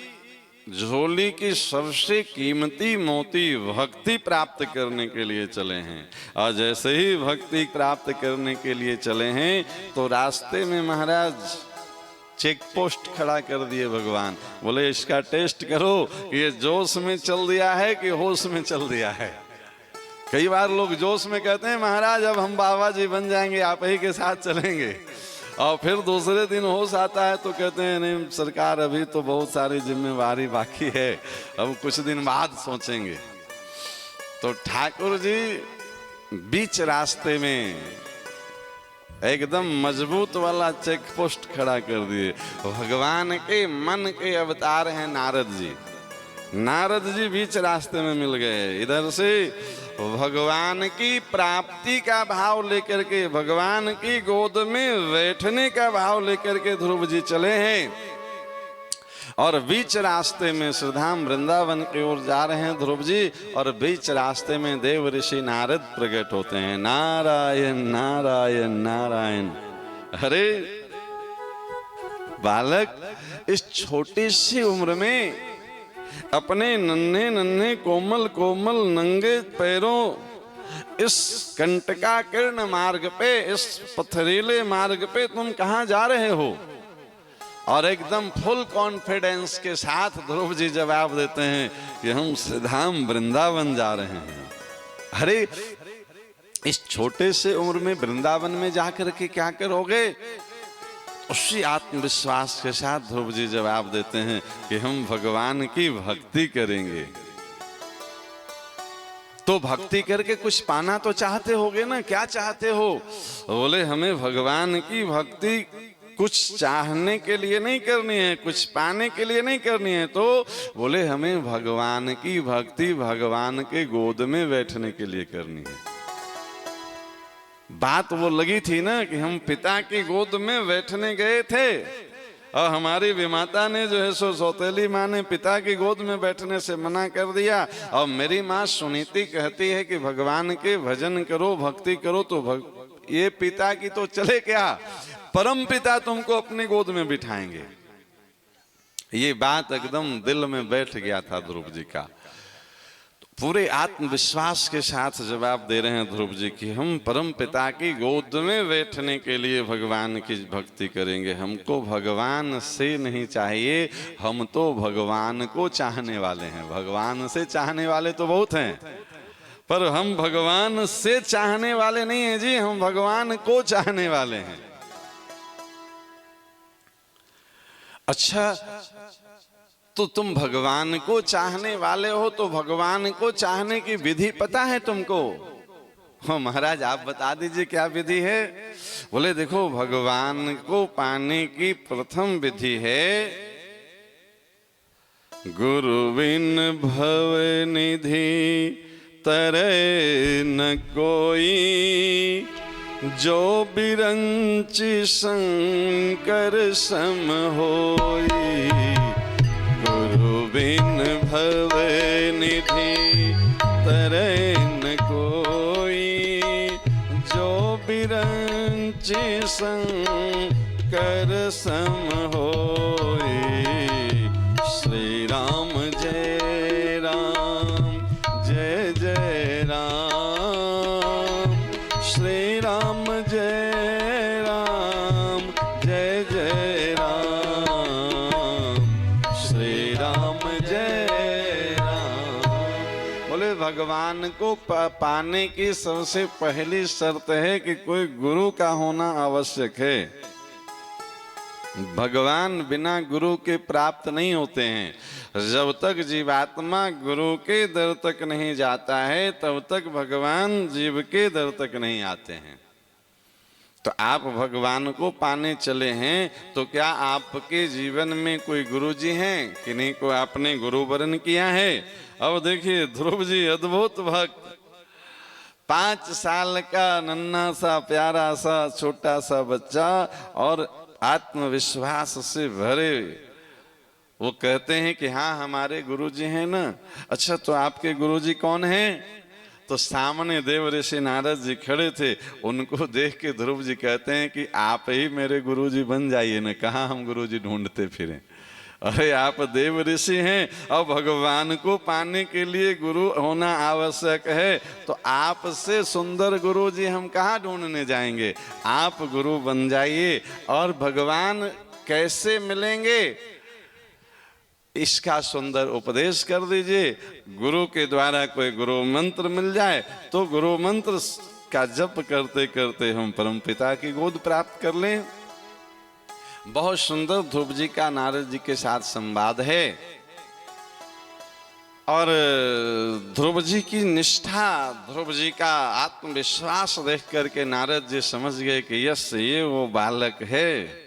झोली की सबसे कीमती मोती भक्ति प्राप्त करने के लिए चले हैं। और जैसे ही भक्ति प्राप्त करने के लिए चले हैं तो रास्ते में महाराज चेक पोस्ट खड़ा कर दिए भगवान। बोले इसका टेस्ट करो कि ये जोश में चल दिया है कि होश में चल दिया है। कई बार लोग जोश में कहते हैं महाराज अब हम बाबा जी बन जाएंगे, आप ही के साथ चलेंगे, और फिर दूसरे दिन होश आता है तो कहते हैं नहीं सरकार अभी तो बहुत सारी जिम्मेवारी बाकी है, अब कुछ दिन बाद सोचेंगे। तो ठाकुर जी बीच रास्ते में एकदम मजबूत वाला चेक पोस्ट खड़ा कर दिए। भगवान के मन के अवतार हैं नारद जी। नारद जी बीच रास्ते में मिल गए। इधर से भगवान की प्राप्ति का भाव लेकर के, भगवान की गोद में बैठने का भाव लेकर के ध्रुव जी चले हैं, और बीच रास्ते में श्रीधाम वृंदावन की ओर जा रहे हैं ध्रुव जी, और बीच रास्ते में देव ऋषि नारद प्रकट होते हैं। नारायण नारायण नारायण। अरे बालक इस छोटी सी उम्र में अपने नन्हे नन्हे कोमल कोमल नंगे पैरों इस कंटकाकीर्ण मार्ग पे, इस पथरीले मार्ग पे तुम कहाँ जा रहे हो? और एकदम फुल कॉन्फिडेंस के साथ ध्रुव जी जवाब देते हैं कि हम श्रीधाम वृंदावन जा रहे हैं। अरे इस छोटे से उम्र में वृंदावन में जाकर के क्या करोगे? उसी आत्मविश्वास के साथ ध्रुव जी जवाब देते हैं कि हम भगवान की भक्ति करेंगे। तो भक्ति करके कुछ पाना तो चाहते होगे ना, क्या चाहते हो? बोले हमें भगवान की भक्ति कुछ चाहने के लिए नहीं करनी है, कुछ पाने के लिए नहीं करनी है। तो बोले हमें भगवान की भक्ति भगवान के गोद में बैठने के लिए करनी है। बात वो लगी थी ना कि हम पिता की गोद में बैठने गए थे, और हमारी विमाता ने जो है सो सौतेली माँ ने पिता की गोद में बैठने से मना कर दिया। और मेरी माँ सुनीति कहती है कि भगवान के भजन करो, भक्ति करो। तो ये पिता की तो चले क्या, परम पिता तुमको अपनी गोद में बिठाएंगे। ये बात एकदम दिल में बैठ गया था ध्रुव जी का। तो पूरे आत्मविश्वास के साथ जवाब दे रहे हैं ध्रुव जी कि हम परम पिता की गोद में बैठने के लिए भगवान की भक्ति करेंगे। हमको भगवान से नहीं चाहिए, हम तो भगवान को चाहने वाले हैं। भगवान से चाहने वाले तो बहुत हैं, पर हम भगवान से चाहने वाले नहीं हैं जी, हम भगवान को चाहने वाले हैं। अच्छा, तो तुम भगवान को चाहने वाले हो तो भगवान को चाहने की विधि पता है तुमको? हाँ महाराज आप बता दीजिए क्या विधि है? बोले देखो भगवान को पाने की प्रथम विधि है गुरु बिन भव निधि तरे न कोई, जो बिरंचि शंकर सम होई। गुरु बिन भव निधि तरे न कोई, जो बिरंचि शंकर सम होई। श्री राम जय राम जय जय राम, श्री राम जय राम जय जय राम, श्री राम जय राम। बोले भगवान को पाने की सबसे पहली शर्त है कि कोई गुरु का होना आवश्यक है। भगवान बिना गुरु के प्राप्त नहीं होते हैं। जब तक जीवात्मा गुरु के दर तक नहीं जाता है तब तक भगवान जीव के दर तक नहीं आते हैं। तो आप भगवान को पाने चले हैं तो क्या आपके जीवन में कोई गुरु जी हैं? किन्हीं को आपने गुरु वरण किया है? अब देखिए ध्रुव जी अद्भुत भक्त, 5 साल का नन्हा सा प्यारा सा छोटा सा बच्चा और आत्मविश्वास से भरे वो कहते हैं कि हाँ हमारे गुरुजी हैं ना। अच्छा तो आपके गुरुजी कौन हैं? तो सामने देव ऋषि नारद जी खड़े थे, उनको देख के ध्रुव जी कहते हैं कि आप ही मेरे गुरुजी बन जाइए ना, कहाँ हम गुरुजी ढूंढते फिरें। अरे आप देव ऋषि हैं और भगवान को पाने के लिए गुरु होना आवश्यक है, तो आपसे सुंदर गुरु जी हम कहाँ ढूंढने जाएंगे? आप गुरु बन जाइए। और भगवान कैसे मिलेंगे इसका सुंदर उपदेश कर दीजिए। गुरु के द्वारा कोई गुरु मंत्र मिल जाए तो गुरु मंत्र का जप करते करते हम परमपिता की गोद प्राप्त कर लें। बहुत सुंदर ध्रुव जी का नारद जी के साथ संवाद है और ध्रुव जी की निष्ठा, ध्रुव जी का आत्मविश्वास देख करके नारद जी समझ गए कि यस ये वो बालक है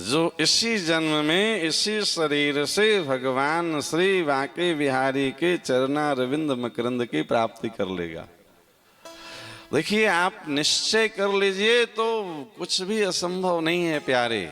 जो इसी जन्म में इसी शरीर से भगवान श्री बांके बिहारी के चरणारविंद मकरंद की प्राप्ति कर लेगा। देखिए आप निश्चय कर लीजिए तो कुछ भी असंभव नहीं है प्यारे।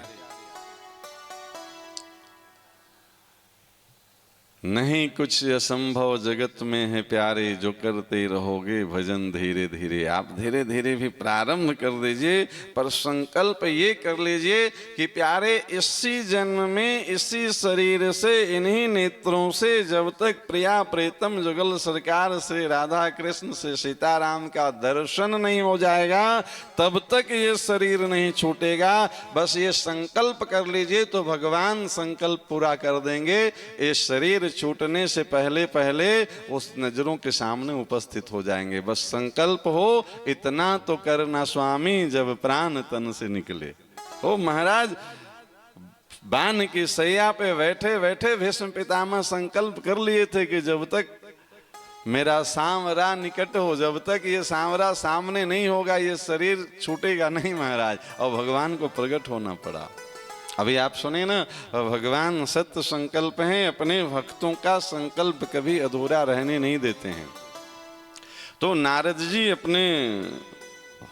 नहीं कुछ असंभव जगत में है प्यारे, जो करते रहोगे भजन धीरे धीरे। आप धीरे धीरे भी प्रारंभ कर दीजिए, पर संकल्प ये कर लीजिए कि प्यारे इसी जन्म में इसी शरीर से इन्हीं नेत्रों से जब तक प्रिया प्रीतम जुगल सरकार से राधा कृष्ण से सीताराम का दर्शन नहीं हो जाएगा तब तक ये शरीर नहीं छूटेगा। बस ये संकल्प कर लीजिए तो भगवान संकल्प पूरा कर देंगे। ये शरीर छूटने से पहले पहले उस नजरों के सामने उपस्थित हो जाएंगे। बस संकल्प हो, इतना तो करना स्वामी जब प्राण तन से निकले। ओ महाराज बाण की सैया पे बैठे बैठे भीष्म पितामह संकल्प कर लिए थे कि जब तक मेरा सांवरा निकट हो, जब तक ये सांवरा सामने नहीं होगा ये शरीर छूटेगा नहीं महाराज। और भगवान को प्रकट होना पड़ा। अभी आप सुने ना, भगवान सत्य संकल्प हैं, अपने भक्तों का संकल्प कभी अधूरा रहने नहीं देते हैं। तो नारद जी अपने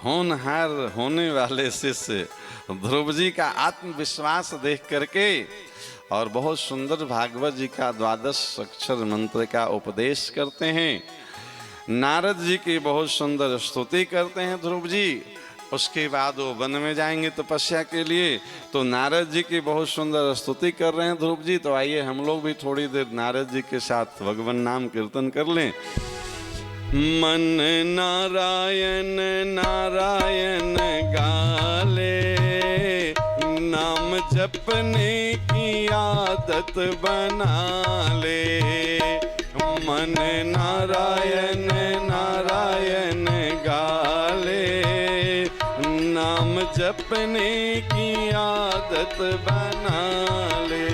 होनहार होने वाले शिष्य ध्रुव जी का आत्मविश्वास देख करके और बहुत सुंदर भागवत जी का 12 अक्षर मंत्र का उपदेश करते हैं। नारद जी की बहुत सुंदर स्तुति करते हैं ध्रुव जी। उसके बाद वो वन में जाएंगे तपस्या के लिए। तो नारद जी की बहुत सुंदर स्तुति कर रहे हैं ध्रुव जी। तो आइए हम लोग भी थोड़ी देर नारद जी के साथ भगवान नाम कीर्तन कर लें। मन नारायण नारायण गाले, नाम जपने की आदत बना ले। मन नारायण नारायण गाले, नाम जपने की आदत बना ले।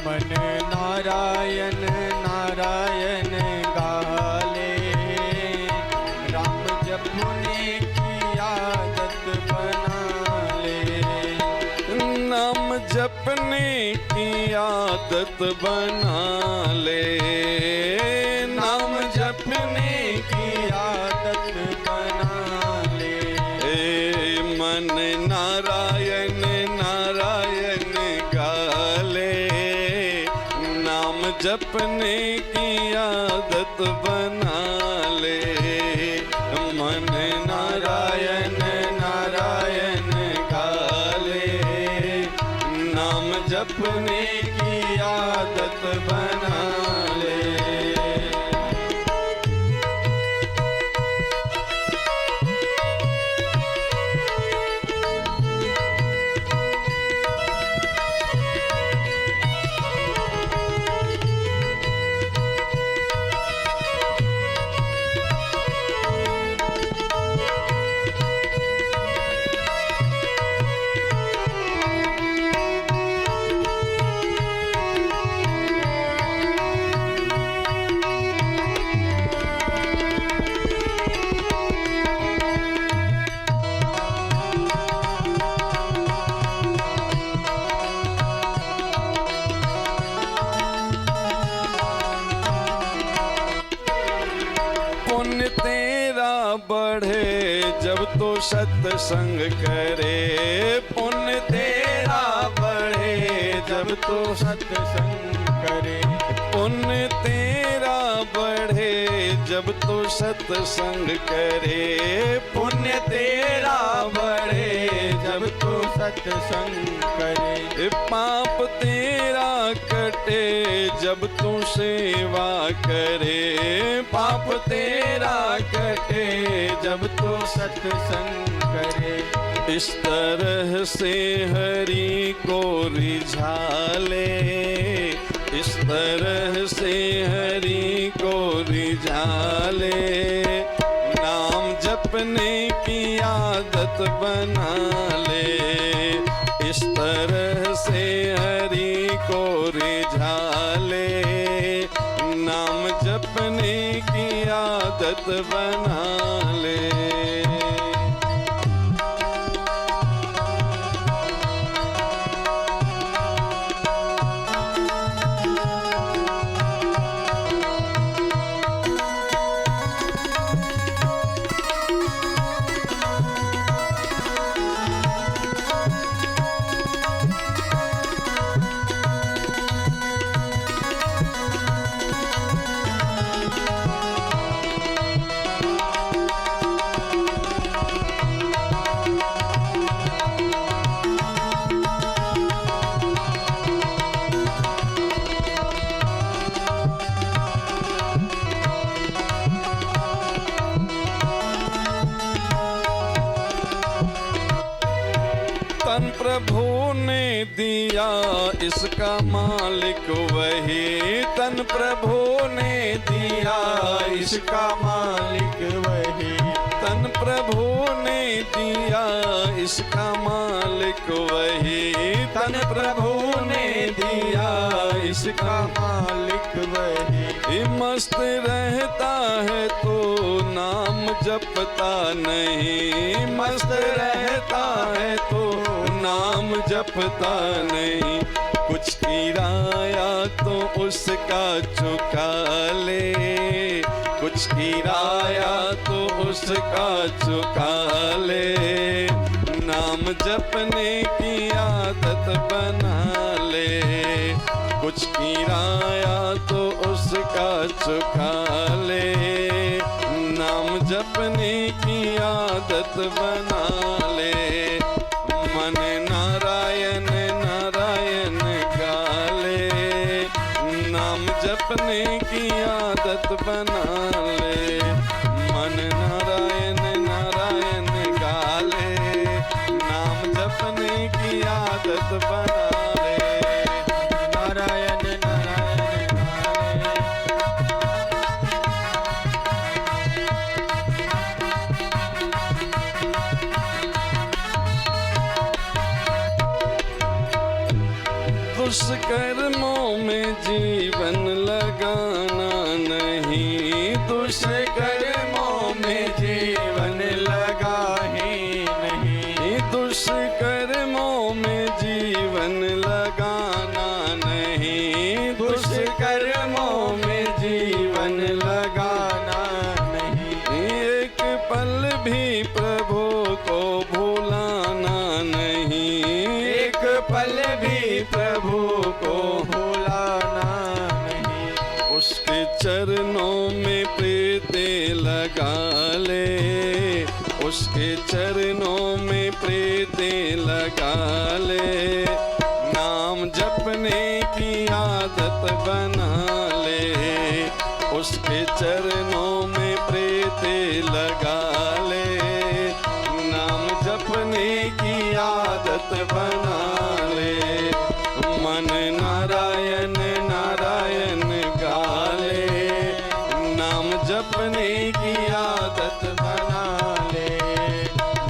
मन नारायण नारायण गाले, राम जपने की आदत बना ले। नाम जपने की आदत बना ले। नाम जपने की आदत बना ले। मन नारायण नारायण गाले, नाम जपने की आदत बना ले। मन नारायण नारायण गाले, नाम जपने की आदत बना ले। पुण्य तेरा बढ़े जब तो सत्संग करे, पुण्य तेरा बढ़े जब तो सत्संग करे, पुण्य तेरा बढ़े जब तो सत्संग करे, पुण्य तेरा बढ़े जब तो सत्संग करे, पाप तेरा कटे जब तू सेवा करे, पाप तेरा कटे जब तू सत्संग करे। इस तरह से हरि को रिझाले, इस तरह से हरि को रिझाले, नाम जपने की आदत बना ले, इस तरह से हरि को रिझाले, नाम जपने की आदत बना ले। तन प्रभु ने दिया इसका मालिक वही, तन प्रभु ने दिया इसका मालिक वही, तन प्रभु ने दिया इसका मालिक वही, तन प्रभु ने दिया इसका मालिक वही। मस्त रहता है तो नाम जपता नहीं, मस्त रहता है तो नाम जपता नहीं, कुछ किराया तो उसका चुका ले, कुछ किराया तो उसका चुका ले, नाम जपने की आदत बना ले, कुछ किराया तो उसका चुका ले, नाम जपने की आदत बना ले। मन नारायण नारायण गाले, नाम जपने की आदत बना ले, मन नारायण नारायण गाले, नाम जपने की आदत बना ले। नारायण नारायण गाले, दुष्कर्मों में जीवन लगाना नहीं, दुष्कर्मों में जीवन लगा ही नहीं, दुष्कर्मों में जीवन लगाना नहीं, दुष्कर्मों में जीवन लगाना नहीं, एक पल भी प्रभु को भुलाना नहीं, एक पल भी प्रभु को भुलाना नहीं, उसके चरणों में प्रीति लगा ले, उसके चरणों में प्रीति लगा ले, नाम जपने की आदत बना ले, उसके चरणों में प्रीति लगा ले, नाम जपने की आदत बना ले। मन नारायण नारायण गाले, नाम जपने की आदत बना ले,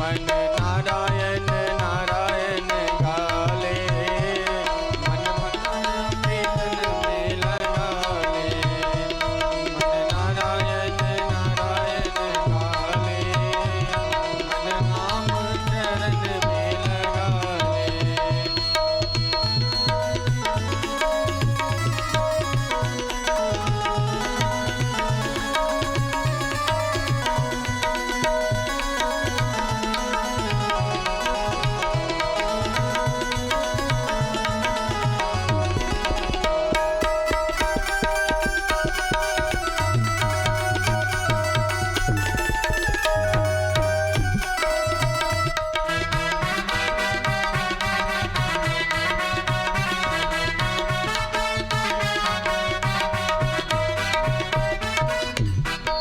मन नारायण नारायण गाले, मन मन कीर्तन में लगा ले, मन नारायण नारायण गाले, मन नाम चरण में लगा ले।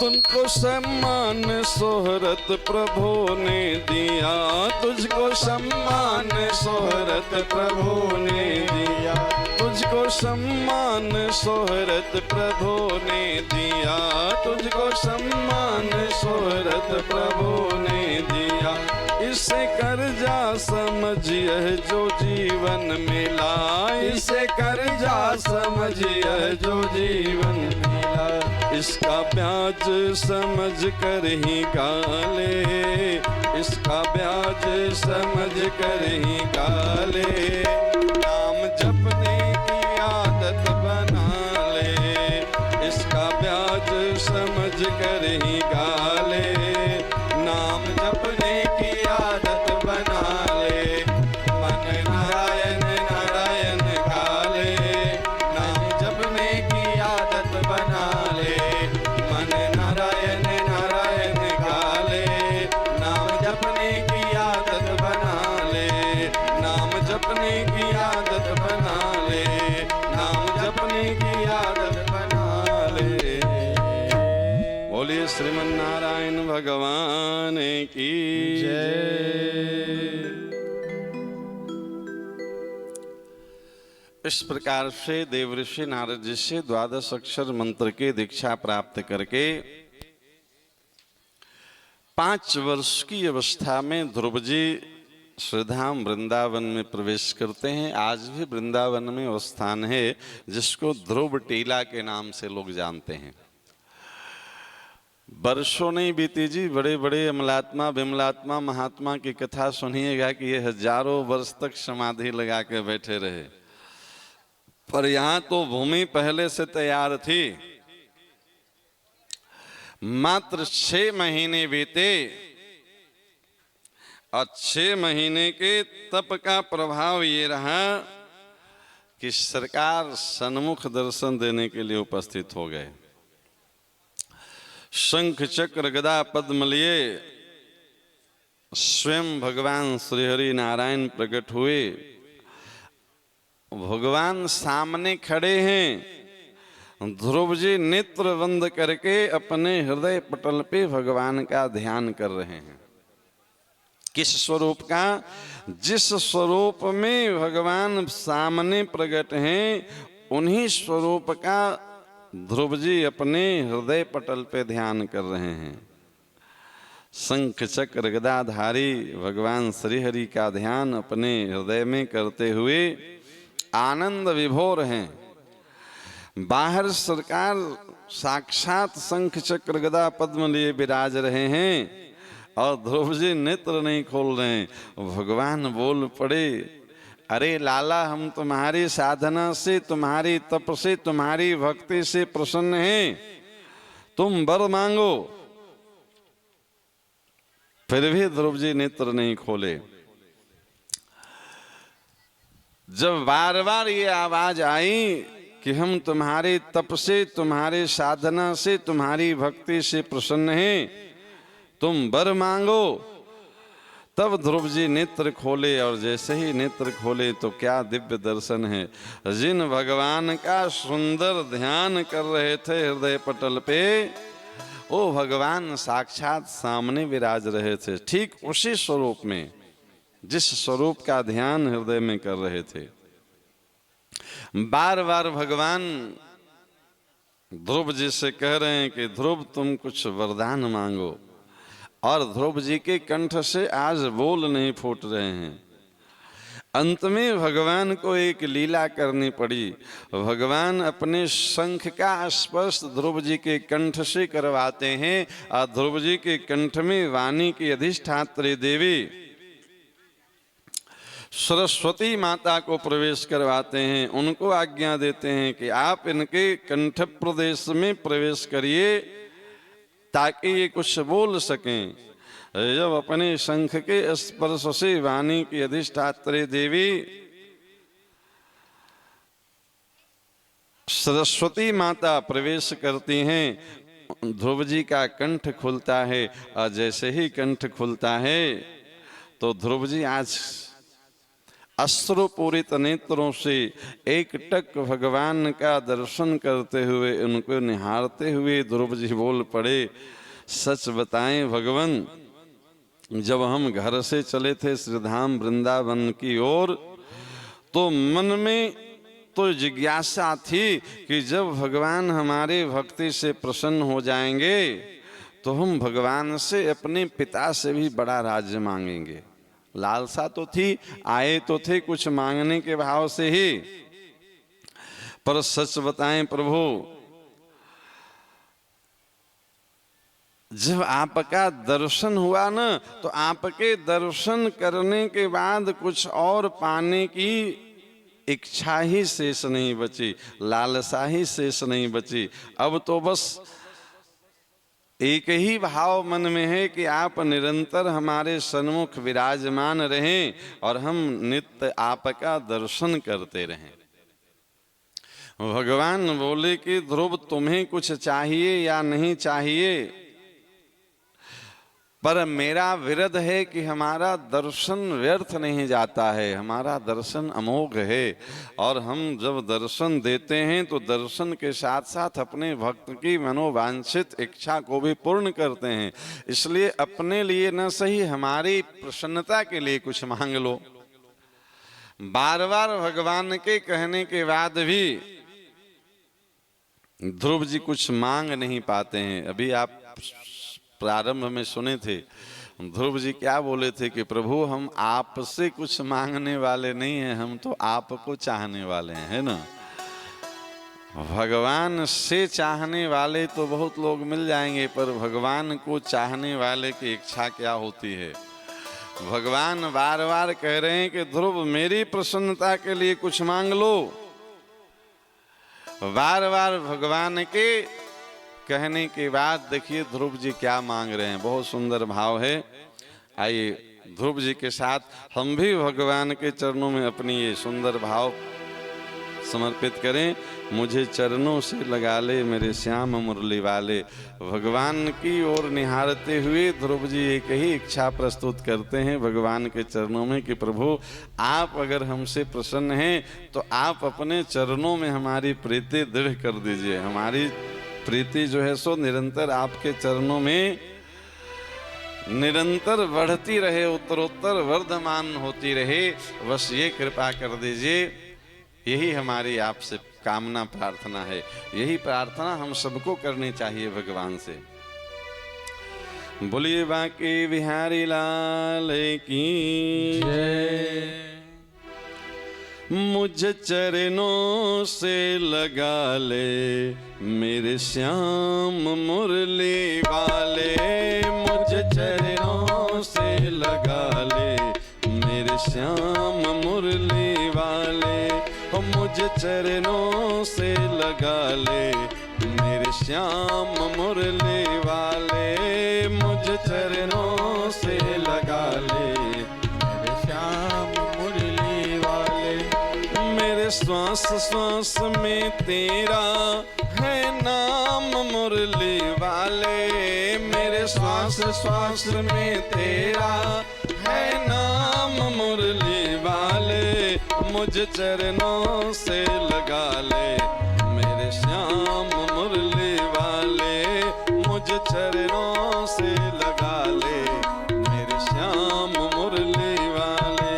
तुमको सम्मान सोहरत प्रभु ने दिया, तुझको सम्मान सोहरत प्रभु ने दिया, तुझको सम्मान सोहरत प्रभु ने दिया, तुझको सम्मान सोहरत प्रभु ने दिया। इसे कर्जा समझिए जो जीवन मिला, इसे कर्जा समझिए जो जीवन मिला, इसका ब्याज समझ कर ही गाले, इसका ब्याज समझ कर ही गाले। नाम जपने की आदत बना ले, इसका ब्याज समझ कर ही गाले, नाम जपने की आदत बना ले। मन नारायण नारायण गाले, नाम जपने की आदत बना ले। मन नारायण नारायण गाले, नाम जपने की आदत बना ले, नाम जपने की आदत बना ले, नाम जपने की आदत बना ले। बोलिए श्रीमन नारायण भगवान की जय। इस प्रकार से देवऋषि नारद जी से 12 अक्षर मंत्र की दीक्षा प्राप्त करके 5 वर्ष की अवस्था में ध्रुव जी श्रीधाम वृंदावन में प्रवेश करते हैं। आज भी वृंदावन में वो स्थान है जिसको ध्रुव टीला के नाम से लोग जानते हैं। वर्षों नहीं बीती जी, बड़े बड़े अमलात्मा विमलात्मा महात्मा की कथा सुनिएगा कि ये हजारों वर्ष तक समाधि लगा के बैठे रहे, पर यहां तो भूमि पहले से तैयार थी। मात्र 6 महीने बीते और 6 महीने के तप का प्रभाव ये रहा कि सरकार सन्मुख दर्शन देने के लिए उपस्थित हो गए। शंख चक्र गदा पद्म लिए स्वयं भगवान श्री हरि नारायण प्रकट हुए। भगवान सामने खड़े हैं। ध्रुव जी नेत्र बंद करके अपने हृदय पटल पे भगवान का ध्यान कर रहे हैं। किस स्वरूप का? जिस स्वरूप में भगवान सामने प्रकट हैं उन्हीं स्वरूप का ध्रुव जी अपने हृदय पटल पे ध्यान कर रहे हैं। शंख चक्र गदाधारी भगवान श्री हरि का ध्यान अपने हृदय में करते हुए आनंद विभोर हैं। बाहर सरकार साक्षात शंख चक्र गदा पद्म लिए विराज रहे हैं और ध्रुव जी नेत्र नहीं खोल रहे हैं। भगवान बोल पड़े, अरे लाला, हम तुम्हारी साधना से, तुम्हारी तप से, तुम्हारी भक्ति से प्रसन्न हैं, तुम वर मांगो। फिर भी ध्रुव जी नेत्र नहीं खोले। जब बार बार ये आवाज आई कि हम तुम्हारे तप से, तुम्हारे साधना से, तुम्हारी भक्ति से प्रसन्न हैं, तुम वर मांगो, तब ध्रुव जी नेत्र खोले। और जैसे ही नेत्र खोले तो क्या दिव्य दर्शन है। जिन भगवान का सुंदर ध्यान कर रहे थे हृदय पटल पे, वो भगवान साक्षात सामने विराज रहे थे, ठीक उसी स्वरूप में जिस स्वरूप का ध्यान हृदय में कर रहे थे। बार बार भगवान ध्रुव जी से कह रहे हैं कि ध्रुव तुम कुछ वरदान मांगो, और ध्रुव जी के कंठ से आज बोल नहीं फूट रहे हैं। अंत में भगवान को एक लीला करनी पड़ी। भगवान अपने शंख का स्पर्श ध्रुव जी के कंठ से करवाते हैं और ध्रुव जी के कंठ में वाणी की अधिष्ठात्री देवी सरस्वती माता को प्रवेश करवाते हैं। उनको आज्ञा देते हैं कि आप इनके कंठ प्रदेश में प्रवेश करिए ताकि ये कुछ बोल सकें। जब अपने शंख के स्पर्श से वाणी की अधिष्ठात्री देवी सरस्वती माता प्रवेश करती हैं, ध्रुव जी का कंठ खुलता है। और जैसे ही कंठ खुलता है तो ध्रुव जी आज अश्रुपूरित नेत्रों से एक टक भगवान का दर्शन करते हुए, उनको निहारते हुए ध्रुव जी बोल पड़े, सच बताएं भगवान, जब हम घर से चले थे श्रीधाम वृंदावन की ओर, तो मन में तो जिज्ञासा थी कि जब भगवान हमारे भक्ति से प्रसन्न हो जाएंगे तो हम भगवान से अपने पिता से भी बड़ा राज्य मांगेंगे। लालसा तो थी, आए तो थे कुछ मांगने के भाव से ही, पर सच बताएं प्रभु, जब आपका दर्शन हुआ ना, तो आपके दर्शन करने के बाद कुछ और पाने की इच्छा ही शेष नहीं बची, लालसा ही शेष नहीं बची। अब तो बस एक ही भाव मन में है कि आप निरंतर हमारे सन्मुख विराजमान रहें और हम नित्य आपका दर्शन करते रहें। भगवान बोले कि ध्रुव, तुम्हें कुछ चाहिए या नहीं चाहिए, पर मेरा विरध है कि हमारा दर्शन व्यर्थ नहीं जाता है, हमारा दर्शन अमोघ है। और हम जब दर्शन देते हैं तो दर्शन के साथ साथ अपने भक्त की मनोवांछित इच्छा को भी पूर्ण करते हैं। इसलिए अपने लिए न सही, हमारी प्रसन्नता के लिए कुछ मांग लो। बार बार भगवान के कहने के बाद भी ध्रुव जी कुछ मांग नहीं पाते हैं। अभी आप प्रारंभ में सुने थे, ध्रुव जी क्या बोले थे कि प्रभु, हम आपसे कुछ मांगने वाले नहीं हैं, हम तो आपको चाहने वाले हैं, है ना। भगवान से चाहने वाले तो बहुत लोग मिल जाएंगे, पर भगवान को चाहने वाले की इच्छा क्या होती है। भगवान बार बार कह रहे हैं कि ध्रुव, मेरी प्रसन्नता के लिए कुछ मांग लो। बार बार भगवान के कहने के बाद देखिए ध्रुव जी क्या मांग रहे हैं। बहुत सुंदर भाव है। आइए ध्रुव जी के साथ हम भी भगवान के चरणों में अपनी ये सुंदर भाव समर्पित करें। मुझे चरणों से लगा ले मेरे श्याम मुरली वाले। भगवान की ओर निहारते हुए ध्रुव जी एक ही इच्छा प्रस्तुत करते हैं भगवान के चरणों में कि प्रभु, आप अगर हमसे प्रसन्न हैं तो आप अपने चरणों में हमारी प्रीति दृढ़ कर दीजिए। हमारी प्रीति जो है सो निरंतर आपके चरणों में निरंतर बढ़ती रहे, उत्तरोत्तर वर्धमान होती रहे, बस ये कृपा कर दीजिए। यही हमारी आपसे कामना प्रार्थना है। यही प्रार्थना हम सबको करनी चाहिए भगवान से। बोलिए बांके बिहारी लाल की जय। मुझ चरणों से लगा ले मेरे श्याम मुरली वाले। मुझ चरणों से लगा ले मेरे श्याम मुरली वाले। मुझ चरणों से लगा ले मेरे श्याम मुरली वाले। मुझ चरणों से लगा ले मेरे श्याम मुरली वाले। मेरे श्वास श्वास में तेरा है नाम मुरली वाले। मेरे श्वास श्वास में तेरा है नाम मुरली वाले। मुझ चरणों से लगा ले मेरे श्याम मुरली वाले। मुझ चरणों से लगा ले मेरे श्याम मुरली वाले।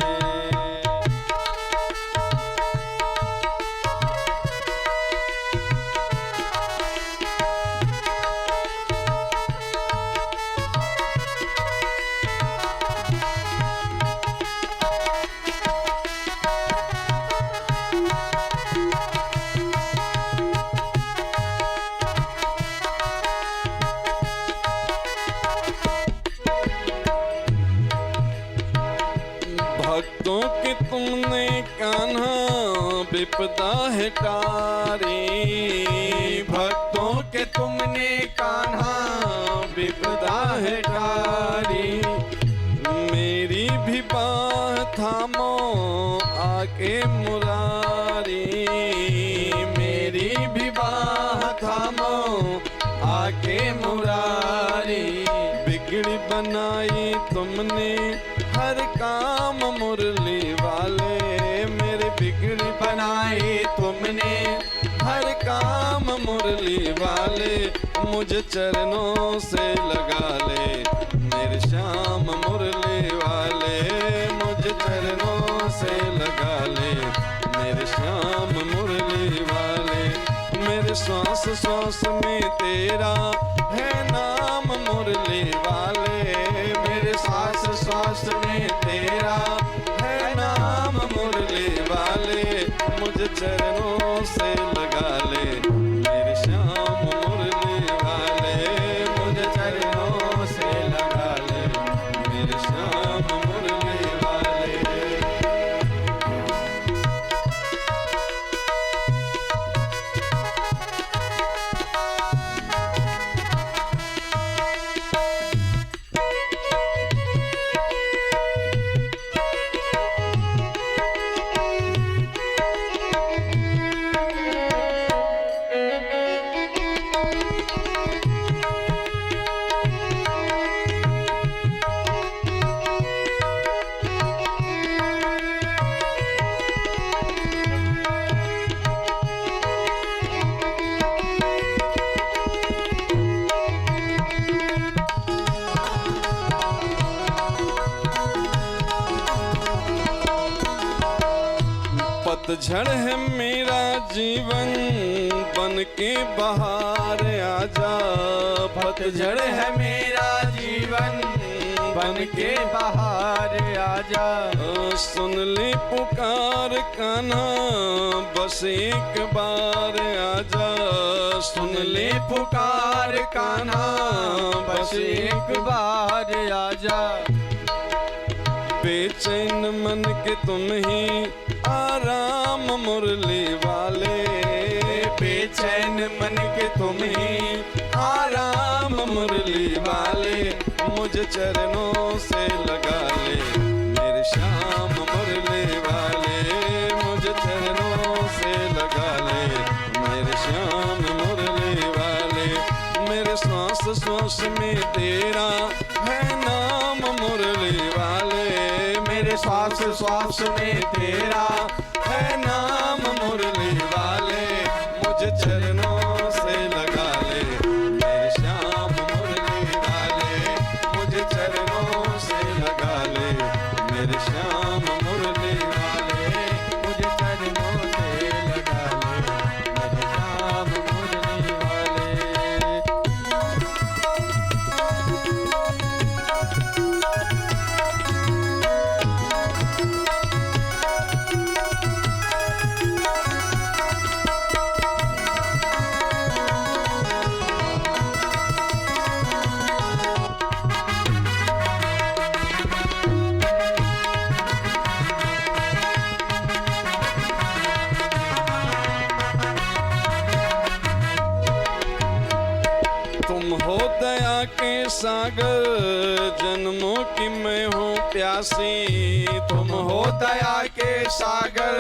भक्तों के तुमने कान्हा विपदा है टारी। भक्तों के तुमने कान्हा विपदा है टारी। मेरी भी बात थामो आके मुरारी। मेरी भी बात थामो आके मुरारी। बिगड़ी बनाई तुमने हर काम मुरली वाले। मुझ चरणों से लगा ले मेरे श्याम मुरली वाले, मुझ चरणों से लगा ले मेरे श्याम मुरली वाले। मेरे श्वास श्वास में तेरा है नाम मुरली वाले, मेरे श्वास श्वास में तेरा है नाम मुरली वाले। मुझ चरणों से लगा ले मेरे श्याम मुरली वाले, मुझ चरणों से लगा ले मेरे श्याम मुरली वाले। पतझड़ है मेरा जीवन बन के बहार आजा, पतझड़ है मेरा जीवन बन के बहार आजा। सुन ले पुकार कान्हा बस एक बार आजा, सुन ले पुकार कान्हा बस एक बार आजा। बेचैन मन के तुम ही आराम मुरली वाले, बेचैन मन के तुम ही आराम मुरली वाले। मुझ चरणों से लगा ले मेरे श्याम मुरली वाले, मुझ चरणों से लगा ले मेरे श्याम मुरली वाले। मेरे श्वास श्वास में तेरा है नाम मुरली वाले, मेरे श्वास श्वास में तेरा है नाम मुरली वाले। मुझ चरणों से लगा ले मेरे श्याम मुरली वाले, मुझ चरणों से लगा ले मेरे श्याम मुरली वाले, मुझ चरणों से लगा ले मेरे श्याम मुरली वाले। तुम हो दया के सागर जन्मों की मैं हूँ प्यासी, तुम हो दया के सागर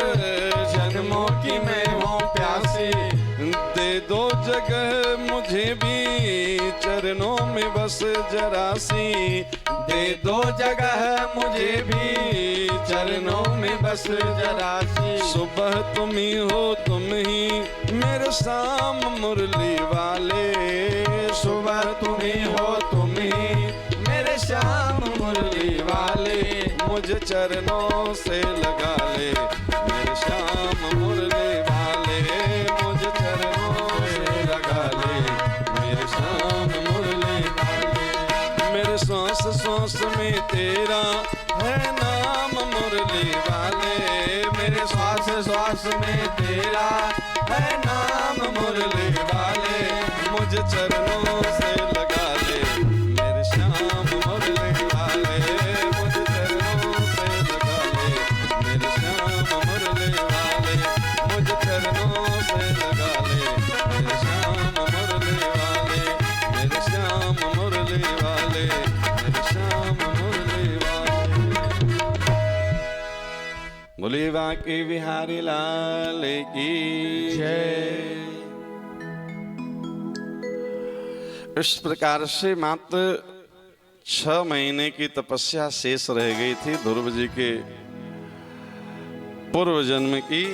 जन्मों की मैं हूँ प्यासी। दे दो जगह मुझे भी चरणों में बस जरासी, दे दो जगह मुझे भी चरणों में बस जरासी। सुबह तुम ही हो तुम ही मेरे शाम मुरली वाले, सुबह तुम ही हो तुम ही मेरे श्याम मुरली वाले। मुझ चरणों से लगा ले मेरे श्याम मुरली वाले, मुझ चरणों से लगा ले मेरे श्याम मुरली वाले। मेरे श्वास श्वास में तेरा है नाम मुरली वाले, मेरे श्वास श्वास में तेरा है नाम मुरली वाले। मुझ चरणों से लगा ले मेरे श्याम मुरली वाले, मुझ चरणों से लगा ले मेरे श्याम मुरली वाले, मुझ चरणों से लगा ले मेरे श्याम मुरली वाले, मेरे श्याम मुरली वाले, मेरे श्याम मुरली वाले। बोले बांके बिहारी लाल की जय। इस प्रकार से मात्र 6 महीने की तपस्या शेष रह गई थी ध्रुव जी के पूर्व जन्म की।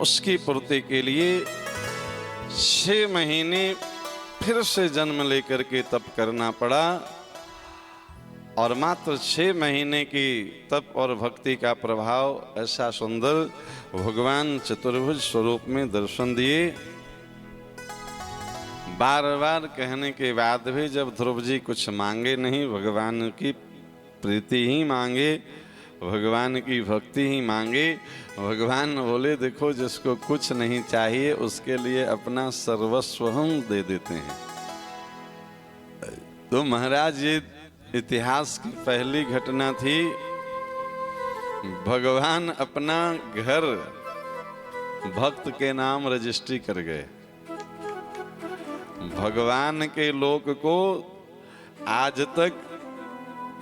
उसकी पूर्ति के लिए 6 महीने फिर से जन्म लेकर के तप करना पड़ा और मात्र 6 महीने की तप और भक्ति का प्रभाव ऐसा सुंदर भगवान चतुर्भुज स्वरूप में दर्शन दिए। बार बार कहने के बाद भी जब ध्रुव जी कुछ मांगे नहीं, भगवान की प्रीति ही मांगे, भगवान की भक्ति ही मांगे, भगवान बोले देखो जिसको कुछ नहीं चाहिए उसके लिए अपना सर्वस्व हम दे देते हैं। तो महाराज ये इतिहास की पहली घटना थी, भगवान अपना घर भक्त के नाम रजिस्ट्री कर गए। भगवान के लोक को आज तक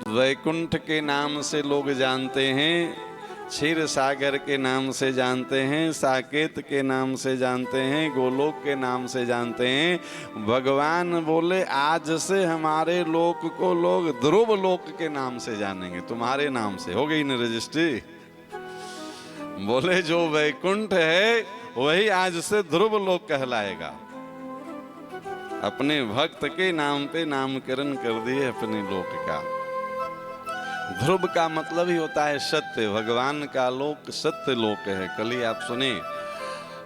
वैकुंठ के नाम से लोग जानते हैं, क्षीर सागर के नाम से जानते हैं, साकेत के नाम से जानते हैं, गोलोक के नाम से जानते हैं। भगवान बोले आज से हमारे लोक को लोग ध्रुव लोक के नाम से जानेंगे, तुम्हारे नाम से। हो गई न रजिस्ट्री। बोले जो वैकुंठ है वही आज से ध्रुव लोक कहलाएगा। अपने भक्त के नाम पे नामकरण कर दिए अपने लोक का। ध्रुव का मतलब ही होता है सत्य। भगवान का लोक सत्य लोक है। कल ही आप सुने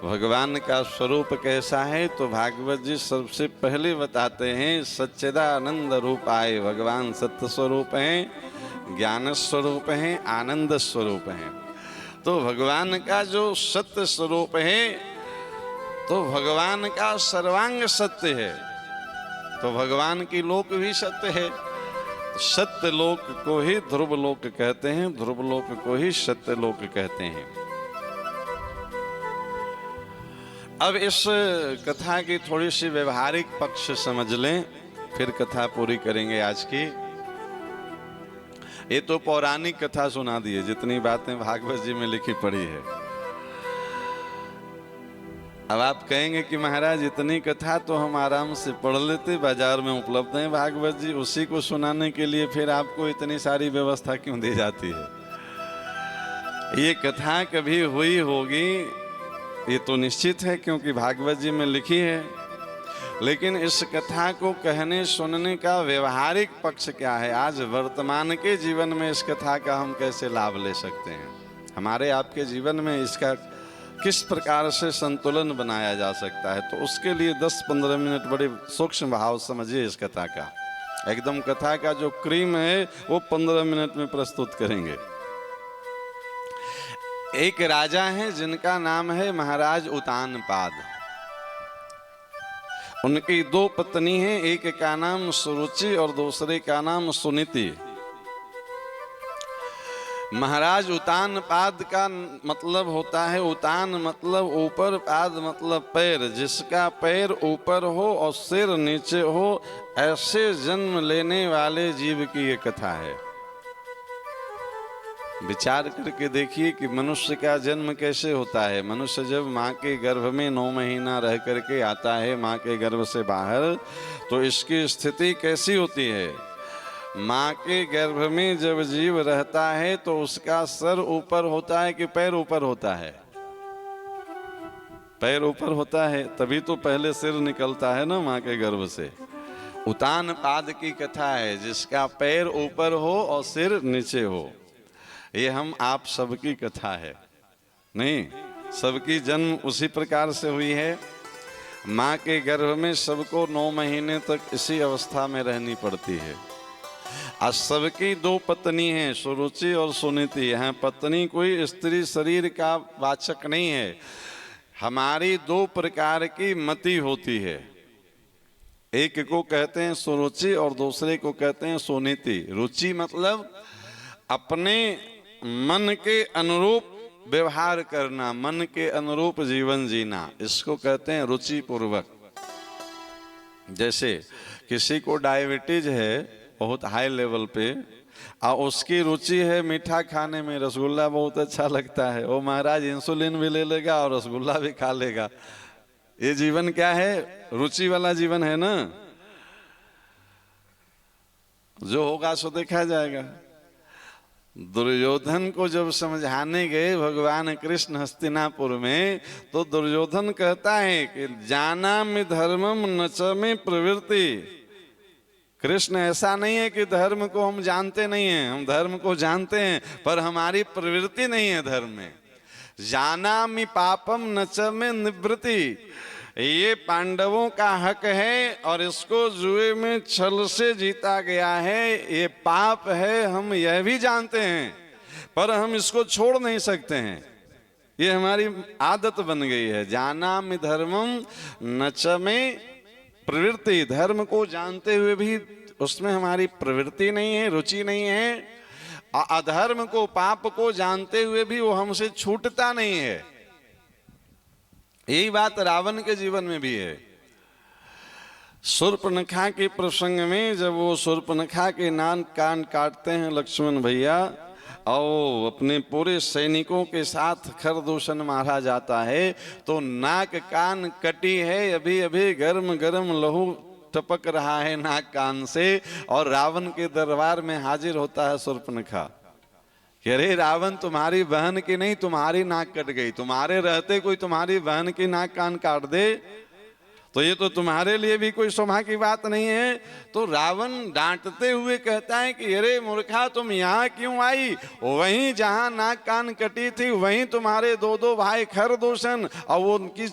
भगवान का स्वरूप कैसा है, तो भागवत जी सबसे पहले बताते हैं सच्चिदानंद रूप आए। भगवान सत्य स्वरूप हैं, ज्ञान स्वरूप हैं, आनंद स्वरूप हैं। तो भगवान का जो सत्य स्वरूप है तो भगवान का सर्वांग सत्य है, तो भगवान की लोक भी सत्य है। सत्य लोक को ही ध्रुव लोक कहते हैं, ध्रुव लोक को ही सत्य लोक कहते हैं। अब इस कथा की थोड़ी सी व्यवहारिक पक्ष समझ लें, फिर कथा पूरी करेंगे आज की। ये तो पौराणिक कथा सुना दी है, जितनी बातें भागवत जी में लिखी पड़ी है। अब आप कहेंगे कि महाराज इतनी कथा तो हम आराम से पढ़ लेते, बाजार में उपलब्ध है भागवत जी, उसी को सुनाने के लिए फिर आपको इतनी सारी व्यवस्था क्यों दी जाती है? ये कथा कभी हुई होगी ये तो निश्चित है, क्योंकि भागवत जी में लिखी है। लेकिन इस कथा को कहने सुनने का व्यवहारिक पक्ष क्या है? आज वर्तमान के जीवन में इस कथा का हम कैसे लाभ ले सकते हैं? हमारे आपके जीवन में इसका किस प्रकार से संतुलन बनाया जा सकता है? तो उसके लिए 10-15 मिनट बड़े सूक्ष्म भाव समझिए इस कथा का। एकदम कथा का जो क्रीम है वो 15 मिनट में प्रस्तुत करेंगे। एक राजा हैं जिनका नाम है महाराज उतानपाद। उनकी 2 पत्नी हैं, एक का नाम सुरुचि और दूसरे का नाम सुनीति। महाराज उतानपाद का मतलब होता है, उतान मतलब ऊपर, पाद मतलब पैर। जिसका पैर ऊपर हो और सिर नीचे हो, ऐसे जन्म लेने वाले जीव की ये कथा है। विचार करके देखिए कि मनुष्य का जन्म कैसे होता है। मनुष्य जब माँ के गर्भ में 9 महीना रह करके आता है, माँ के गर्भ से बाहर, तो इसकी स्थिति कैसी होती है? माँ के गर्भ में जब जीव रहता है तो उसका सर ऊपर होता है कि पैर ऊपर होता है? पैर ऊपर होता है, तभी तो पहले सिर निकलता है ना माँ के गर्भ से। उतानपाद की कथा है जिसका पैर ऊपर हो और सिर नीचे हो। ये हम आप सबकी कथा है, नहीं, सबकी जन्म उसी प्रकार से हुई है। माँ के गर्भ में सबको 9 महीने तक इसी अवस्था में रहनी पड़ती है। आज सबकी 2 पत्नी हैं, सुरुचि और सुनीति। यहाँ पत्नी कोई स्त्री शरीर का वाचक नहीं है। हमारी 2 प्रकार की मति होती है, एक को कहते हैं सुरुचि और दूसरे को कहते हैं सुनीति। रुचि मतलब अपने मन के अनुरूप व्यवहार करना, मन के अनुरूप जीवन जीना, इसको कहते हैं रुचि पूर्वक। जैसे किसी को डायबिटीज है बहुत हाई लेवल पे, और उसकी रुचि है मीठा खाने में, रसगुल्ला बहुत अच्छा लगता है, वो महाराज इंसुलिन भी ले लेगा और रसगुल्ला भी खा लेगा। ये जीवन क्या है? रुचि वाला जीवन है ना। जो होगा सो देखा जाएगा। दुर्योधन को जब समझाने गए भगवान कृष्ण हस्तिनापुर में, तो दुर्योधन कहता है कि जानामि धर्मम न च मे प्रवृत्ति। कृष्ण ऐसा नहीं है कि धर्म को हम जानते नहीं हैं, हम धर्म को जानते हैं पर हमारी प्रवृत्ति नहीं है धर्म में। जानामि पापम न च मे निवृत्ति, ये पांडवों का हक है और इसको जुए में छल से जीता गया है, ये पाप है, हम यह भी जानते हैं पर हम इसको छोड़ नहीं सकते हैं, ये हमारी आदत बन गई है। जानामि धर्मम न च मे प्रवृत्ति, धर्म को जानते हुए भी उसमें हमारी प्रवृत्ति नहीं है, रुचि नहीं है। अधर्म को, पाप को जानते हुए भी वो हमसे छूटता नहीं है। यही बात रावण के जीवन में भी है। शूर्पणखा के प्रसंग में जब वो शूर्पणखा के कान काटते हैं लक्ष्मण भैया, और अपने पूरे सैनिकों के साथ खरदूषण मारा जाता है, तो नाक कान कटी है, अभी अभी गर्म गर्म लहू टपक रहा है नाक कान से, और रावण के दरबार में हाजिर होता है शूर्पणखा। अरे रावण, तुम्हारी बहन की नहीं, तुम्हारी नाक कट गई, तुम्हारे रहते कोई तुम्हारी बहन की नाक कान काट दे तो ये तो तुम्हारे लिए भी कोई शोभा की बात नहीं है। तो रावण डांटते हुए कहता है कि अरे मूर्खा, तुम यहाँ क्यों आई? वहीं जहाँ नाक कान कटी थी वहीं तुम्हारे दो भाई खरदूषण, और वो उनकी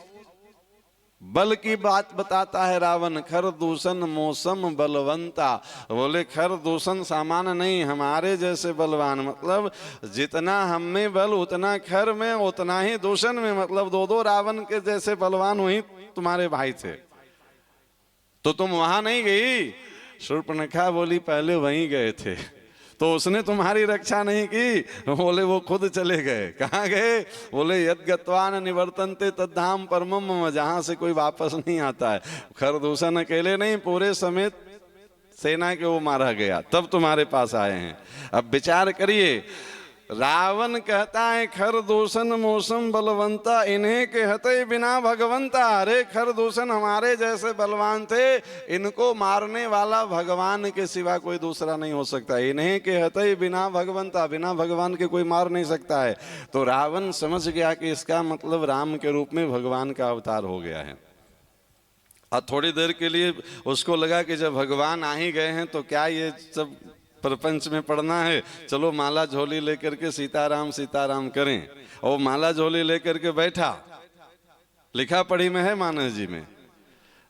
बल की बात बताता है रावण। खरदूषण मौसम बलवंता, बोले खरदूषण सामान्य नहीं, हमारे जैसे बलवान, मतलब जितना हम में बल उतना खर में, उतना ही दूषण में, मतलब दो रावण के जैसे बलवान वही तुम्हारे भाई थे, तो तुम वहां नहीं गई? शूर्पणखा बोली पहले वहीं गए थे, तो उसने तुम्हारी रक्षा नहीं की। बोले वो खुद चले गए। कहाँ गए? बोले यद गत्वा न निवर्तन्ते तद्धाम परमम मम, जहां से कोई वापस नहीं आता है। खरदूषण अकेले नहीं, पूरे समेत सेना के वो मारा गया, तब तुम्हारे पास आए हैं। अब विचार करिए, रावण कहता है खरदूषण मौसम बलवंता, इन्हें कहते बिना भगवंता। अरे खरदूषण हमारे जैसे बलवान थे, इनको मारने वाला भगवान के सिवा कोई दूसरा नहीं हो सकता। इन्हें कहते बिना भगवंता, बिना भगवान के कोई मार नहीं सकता है। तो रावण समझ गया कि इसका मतलब राम के रूप में भगवान का अवतार हो गया है। और थोड़ी देर के लिए उसको लगा कि जब भगवान आ ही गए हैं तो क्या ये सब प्रपंच में पढ़ना है, चलो माला झोली लेकर के सीताराम सीताराम करें। और माला झोली लेकर के बैठा, लिखा पढ़ी में है मानस जी में,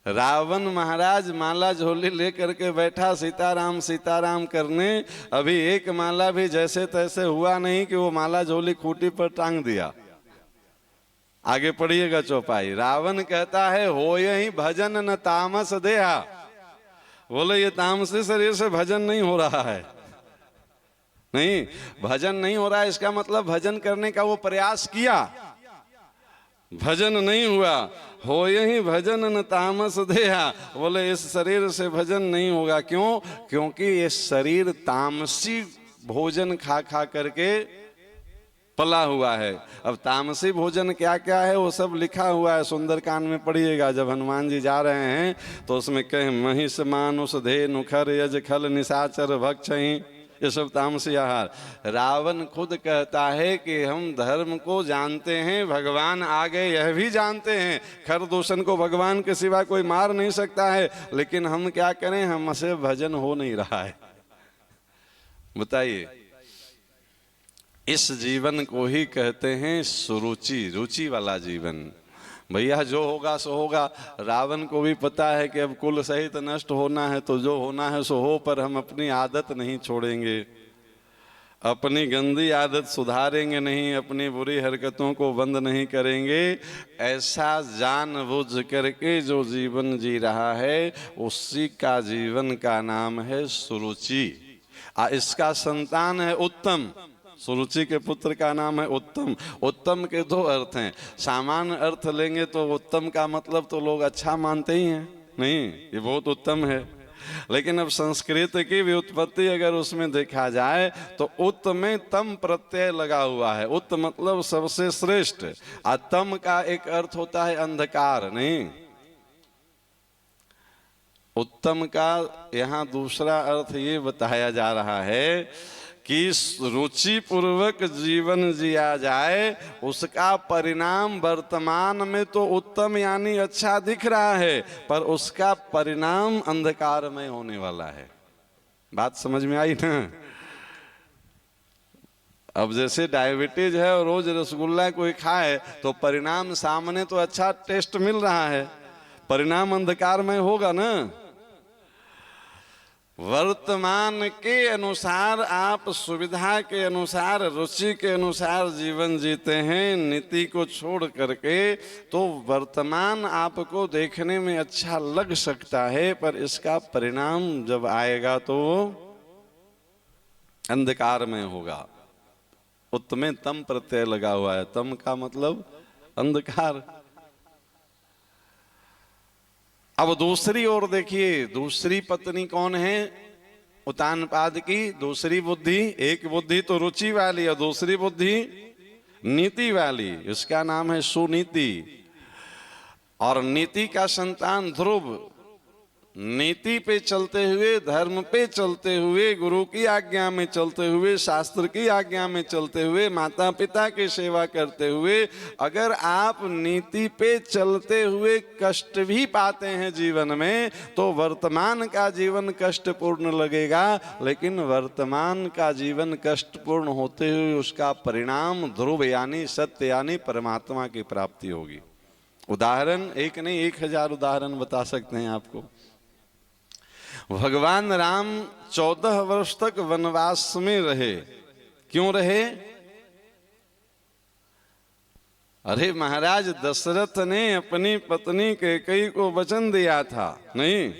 रावण महाराज माला झोली लेकर के बैठा सीताराम सीताराम करने। अभी एक माला भी जैसे तैसे हुआ नहीं कि वो माला झोली खूंटी पर टांग दिया। आगे पढ़िएगा चौपाई। रावण कहता है हो यही भजन न तामस देहा, बोले ये तामसी शरीर से भजन नहीं हो रहा है, नहीं भजन नहीं हो रहा है, इसका मतलब भजन करने का वो प्रयास किया, भजन नहीं हुआ। हो यही भजन न तामस देहा, बोले इस शरीर से भजन नहीं होगा। क्यों? क्योंकि ये शरीर तामसी भोजन खा खा करके पला हुआ है। अब तामसी भोजन क्या क्या है वो सब लिखा हुआ है, सुंदरकांड में पढ़िएगा। जब हनुमान जी जा रहे हैं तो उसमें कहे महिष मानुष धेनु खर यज खल निशाचर भक्षहि, ये सब तामसी आहार। रावण खुद कहता है कि हम धर्म को जानते हैं, भगवान आ गए यह भी जानते हैं, खरदूषण को भगवान के सिवा कोई मार नहीं सकता है, लेकिन हम क्या करें, हमसे भजन हो नहीं रहा है। बताइए, इस जीवन को ही कहते हैं सुरुचि, रुचि वाला जीवन। भैया जो होगा सो होगा। रावण को भी पता है कि अब कुल सहित नष्ट होना है, तो जो होना है सो हो, पर हम अपनी आदत नहीं छोड़ेंगे, अपनी गंदी आदत सुधारेंगे नहीं, अपनी बुरी हरकतों को बंद नहीं करेंगे। ऐसा जानबूझ करके जो जीवन जी रहा है, उसी का जीवन का नाम है सुरुचि। इसका संतान है उत्तम। सुरुचि के पुत्र का नाम है उत्तम। उत्तम के दो अर्थ हैं। सामान्य अर्थ लेंगे तो उत्तम का मतलब तो लोग अच्छा मानते ही हैं, नहीं ये बहुत उत्तम है। लेकिन अब संस्कृत की व्युत्पत्ति अगर उसमें देखा जाए तो उत्त में तम प्रत्यय लगा हुआ है। उत्त मतलब सबसे श्रेष्ठ, और तम का एक अर्थ होता है अंधकार। नहीं, उत्तम का यहाँ दूसरा अर्थ ये बताया जा रहा है कि रुचि पूर्वक जीवन जिया जाए, उसका परिणाम वर्तमान में तो उत्तम यानी अच्छा दिख रहा है, पर उसका परिणाम अंधकार में होने वाला है। बात समझ में आई ना? अब जैसे डायबिटीज है और रोज रसगुल्ला कोई खाए तो परिणाम सामने तो अच्छा टेस्ट मिल रहा है, परिणाम अंधकार में होगा ना। वर्तमान के अनुसार आप सुविधा के अनुसार, रुचि के अनुसार जीवन जीते हैं नीति को छोड़ करके, तो वर्तमान आपको देखने में अच्छा लग सकता है, पर इसका परिणाम जब आएगा तो अंधकार में होगा। उत्तमे तम प्रत्यय लगा हुआ है, तम का मतलब अंधकार। अब दूसरी ओर देखिए, दूसरी पत्नी कौन है उतानपाद की? दूसरी बुद्धि, एक बुद्धि तो रुचि वाली और दूसरी बुद्धि नीति वाली, इसका नाम है सुनीति। और नीति का संतान ध्रुव, नीति पे चलते हुए, धर्म पे चलते हुए, गुरु की आज्ञा में चलते हुए, शास्त्र की आज्ञा में चलते हुए, माता पिता की सेवा करते हुए, अगर आप नीति पे चलते हुए कष्ट भी पाते हैं जीवन में, तो वर्तमान का जीवन कष्टपूर्ण लगेगा, लेकिन वर्तमान का जीवन कष्टपूर्ण होते हुए उसका परिणाम ध्रुव यानी सत्य यानी परमात्मा की प्राप्ति होगी। उदाहरण एक नहीं 1000 उदाहरण बता सकते हैं आपको। भगवान राम 14 वर्ष तक वनवास में रहे। क्यों रहे? अरे महाराज दशरथ ने अपनी पत्नी कैकेयी को वचन दिया था, नहीं?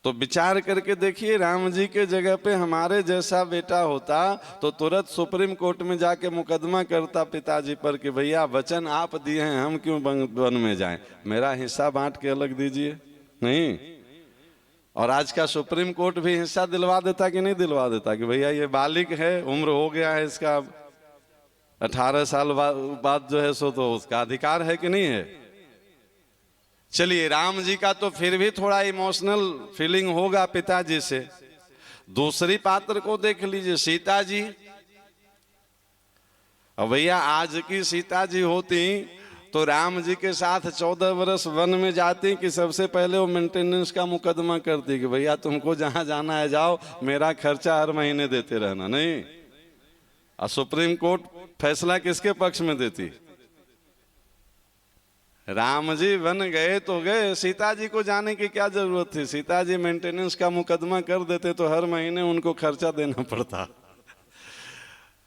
तो विचार करके देखिए, राम जी के जगह पे हमारे जैसा बेटा होता तो तुरंत सुप्रीम कोर्ट में जाके मुकदमा करता पिताजी पर कि भैया वचन आप दिए हैं, हम क्यों वन में जाएं, मेरा हिस्सा बांट के अलग दीजिए, नहीं? और आज का सुप्रीम कोर्ट भी हिस्सा दिलवा देता कि नहीं दिलवा देता कि भैया ये बालिग है, उम्र हो गया है इसका, 18 साल बाद जो है सो तो उसका अधिकार है कि नहीं है। चलिए राम जी का तो फिर भी थोड़ा इमोशनल फीलिंग होगा पिताजी से। दूसरी पात्र को देख लीजिए, सीता जी। अब भैया आज की सीता जी होती तो राम जी के साथ 14 वर्ष वन में जाती कि सबसे पहले वो मेंटेनेंस का मुकदमा करती कि भैया तुमको जहां जाना है जाओ, मेरा खर्चा हर महीने देते रहना, नहीं? और सुप्रीम कोर्ट फैसला किसके पक्ष में देती? राम जी वन गए तो गए, सीता जी को जाने की क्या जरूरत थी? सीता जी मेंटेनेंस का मुकदमा कर देते तो हर महीने उनको खर्चा देना पड़ता।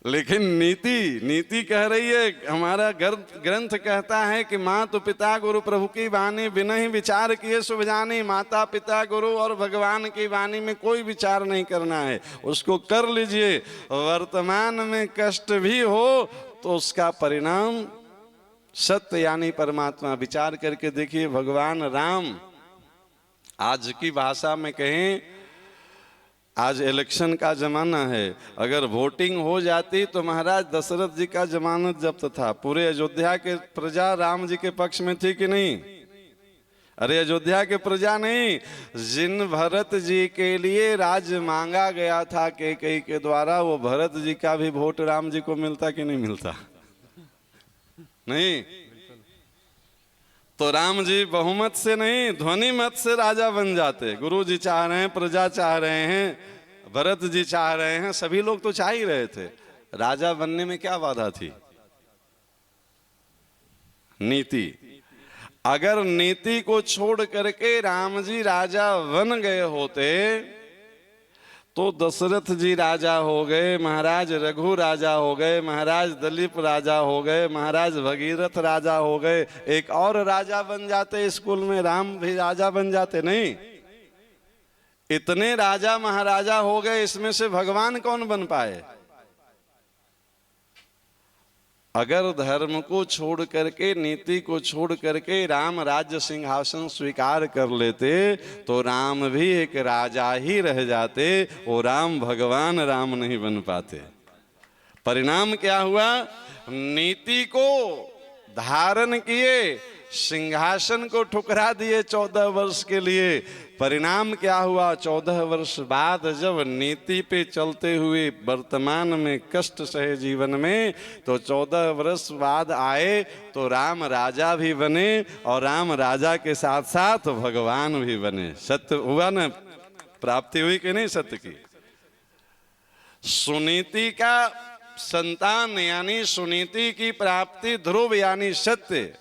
लेकिन नीति कह रही है, हमारा ग्रंथ कहता है कि माता पिता गुरु प्रभु की वाणी बिना ही विचार किए शुभ जानी। माता पिता गुरु और भगवान की वाणी में कोई विचार नहीं करना है, उसको कर लीजिए। वर्तमान में कष्ट भी हो तो उसका परिणाम सत्य यानी परमात्मा। विचार करके देखिए, भगवान राम, आज की भाषा में कहें, आज इलेक्शन का जमाना है, अगर वोटिंग हो जाती तो महाराज दशरथ जी का जमानत जब्त था। पूरे अयोध्या के प्रजा राम जी के पक्ष में थी कि नहीं? अरे अयोध्या के प्रजा नहीं, जिन भरत जी के लिए राज मांगा गया था कैकेयी के द्वारा, वो भरत जी का भी वोट राम जी को मिलता कि नहीं मिलता? नहीं। तो राम जी बहुमत से नहीं, ध्वनि मत से राजा बन जाते। गुरु जी चाह रहे हैं, प्रजा चाह रहे हैं, भरत जी चाह रहे हैं, सभी लोग तो चाह ही रहे थे। राजा बनने में क्या बाधा थी? नीति। अगर नीति को छोड़ करके राम जी राजा बन गए होते तो दशरथ जी राजा हो गए, महाराज रघु राजा हो गए, महाराज दिलीप राजा हो गए, महाराज भगीरथ राजा हो गए, एक और राजा बन जाते, स्कूल में राम भी राजा बन जाते। नहीं, इतने राजा महाराजा हो गए, इसमें से भगवान कौन बन पाए? अगर धर्म को छोड़ करके, नीति को छोड़ करके राम राज्य सिंहासन स्वीकार कर लेते तो राम भी एक राजा ही रह जाते, वो राम भगवान राम नहीं बन पाते। परिणाम क्या हुआ? नीति को धारण किए, सिंहासन को ठुकरा दिए 14 वर्ष के लिए। परिणाम क्या हुआ? 14 वर्ष बाद जब नीति पे चलते हुए वर्तमान में कष्ट सहे जीवन में, तो 14 वर्ष बाद आए तो राम राजा भी बने और राम राजा के साथ साथ भगवान भी बने। सत्य हुआ ना, प्राप्ति हुई कि नहीं सत्य की? सुनीति का संतान यानी सुनीति की प्राप्ति ध्रुव यानी सत्य,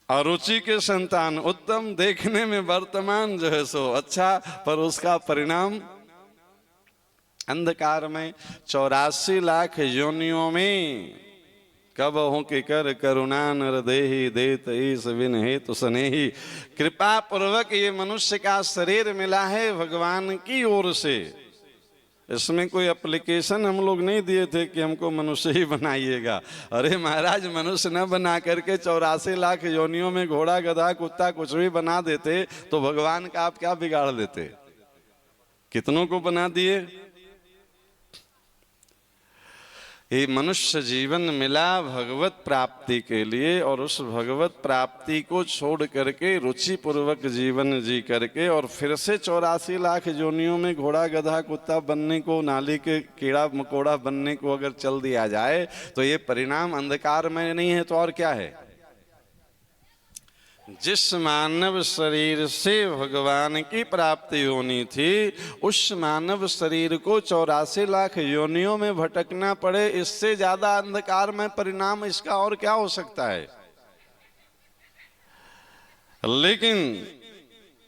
अरुचि के संतान उत्तम, देखने में वर्तमान जो है सो अच्छा, पर उसका परिणाम अंधकार में 84 लाख योनियों में कब हो कि कर करुणा नर देहि देत ईस बिन हेतु स्नेही। कृपा पूर्वक ये मनुष्य का शरीर मिला है भगवान की ओर से। इसमें कोई एप्लीकेशन हम लोग नहीं दिए थे कि हमको मनुष्य ही बनाइएगा। अरे महाराज, मनुष्य न बना करके 84 लाख योनियों में घोड़ा गधा कुत्ता कुछ भी बना देते तो भगवान का आप क्या बिगाड़ देते? कितनों को बना दिए। ये मनुष्य जीवन मिला भगवत प्राप्ति के लिए, और उस भगवत प्राप्ति को छोड़ करके रुचि पूर्वक जीवन जी करके और फिर से 84 लाख योनियों में घोड़ा गधा कुत्ता बनने को, नाली के कीड़ा मकोड़ा बनने को अगर चल दिया जाए तो ये परिणाम अंधकार में नहीं है तो और क्या है? जिस मानव शरीर से भगवान की प्राप्ति होनी थी, उस मानव शरीर को 84 लाख योनियों में भटकना पड़े, इससे ज्यादा अंधकार में परिणाम इसका और क्या हो सकता है? लेकिन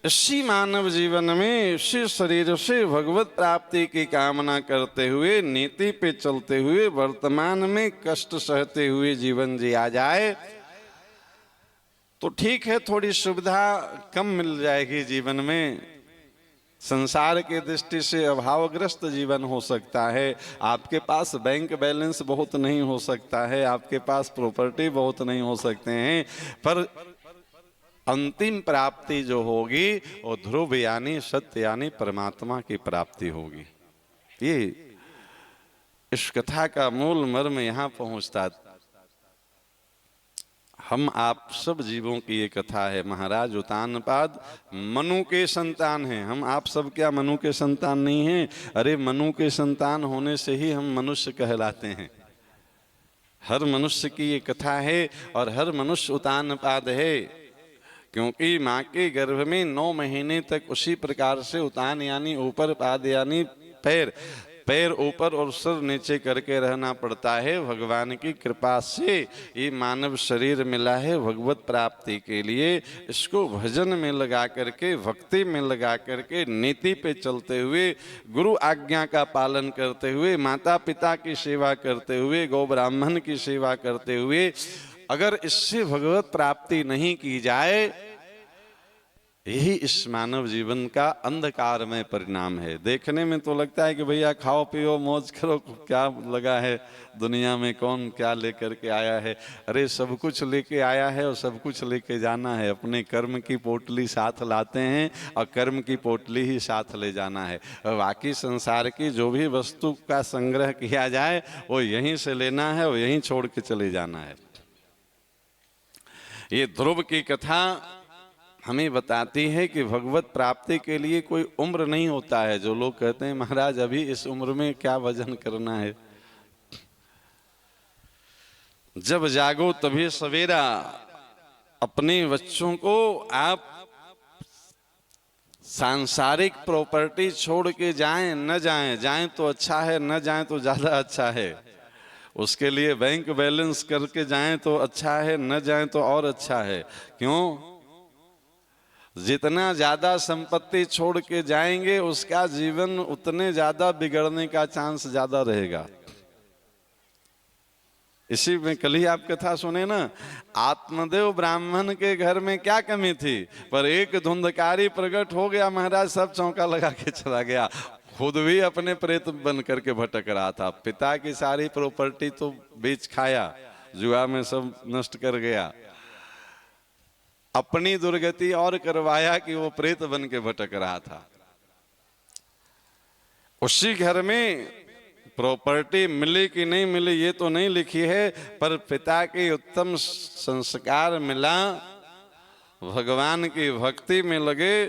इसी मानव जीवन में इसी शरीर से भगवत प्राप्ति की कामना करते हुए, नीति पे चलते हुए, वर्तमान में कष्ट सहते हुए जीवन जिया जाए तो ठीक है, थोड़ी सुविधा कम मिल जाएगी जीवन में, संसार के दृष्टि से अभावग्रस्त जीवन हो सकता है, आपके पास बैंक बैलेंस बहुत नहीं हो सकता है, आपके पास प्रॉपर्टी बहुत नहीं हो सकते हैं, पर अंतिम प्राप्ति जो होगी वो ध्रुव यानी सत्य यानी परमात्मा की प्राप्ति होगी। ये इस कथा का मूल मर्म यहाँ पहुँचता। हम आप सब जीवों की ये कथा है। महाराज उतानपाद मनु के संतान हैं। हम आप सब क्या मनु के संतान नहीं हैं? अरे मनु के संतान होने से ही हम मनुष्य कहलाते हैं। हर मनुष्य की ये कथा है और हर मनुष्य उतानपाद है, क्योंकि माँ के गर्भ में 9 महीने तक उसी प्रकार से उतान यानी ऊपर, पाद यानी पैर, पैर ऊपर और सिर नीचे करके रहना पड़ता है। भगवान की कृपा से ये मानव शरीर मिला है भगवत प्राप्ति के लिए। इसको भजन में लगा करके, भक्ति में लगा करके, नीति पे चलते हुए, गुरु आज्ञा का पालन करते हुए, माता पिता की सेवा करते हुए, गौ ब्राह्मण की सेवा करते हुए अगर इससे भगवत प्राप्ति नहीं की जाए, यही इस मानव जीवन का अंधकार में परिणाम है। देखने में तो लगता है कि भैया खाओ पियो मौज करो, क्या लगा है दुनिया में, कौन क्या लेकर के आया है। अरे सब कुछ लेके आया है और सब कुछ लेके जाना है। अपने कर्म की पोटली साथ लाते हैं और कर्म की पोटली ही साथ ले जाना है। और बाकी संसार की जो भी वस्तु का संग्रह किया जाए वो यहीं से लेना है और यहीं छोड़ के चले जाना है। ये ध्रुव की कथा हमें बताती है कि भगवत प्राप्ति के लिए कोई उम्र नहीं होता है। जो लोग कहते हैं महाराज अभी इस उम्र में क्या भजन करना है, जब जागो तभी सवेरा। अपने बच्चों को आप सांसारिक प्रॉपर्टी छोड़ के जाएं न जाएं, जाएं तो अच्छा है, न जाएं तो ज्यादा अच्छा है। उसके लिए बैंक बैलेंस करके जाएं तो अच्छा है, न जाएं तो और अच्छा है। क्यों? जितना ज्यादा संपत्ति छोड़ के जाएंगे उसका जीवन उतने ज्यादा बिगड़ने का चांस ज्यादा रहेगा। इसी में कल ही आप कथा सुने ना, आत्मदेव ब्राह्मण के घर में क्या कमी थी, पर एक धुंधकारी प्रकट हो गया, महाराज सब चौका लगा के चला गया। खुद भी अपने प्रेत बन करके भटक रहा था। पिता की सारी प्रॉपर्टी तो बेच खाया, जुआ में सब नष्ट कर गया, अपनी दुर्गति और करवाया कि वो प्रेत बन के भटक रहा था। उसी घर में प्रॉपर्टी मिली कि नहीं मिली ये तो नहीं लिखी है, पर पिता के उत्तम संस्कार मिला, भगवान की भक्ति में लगे,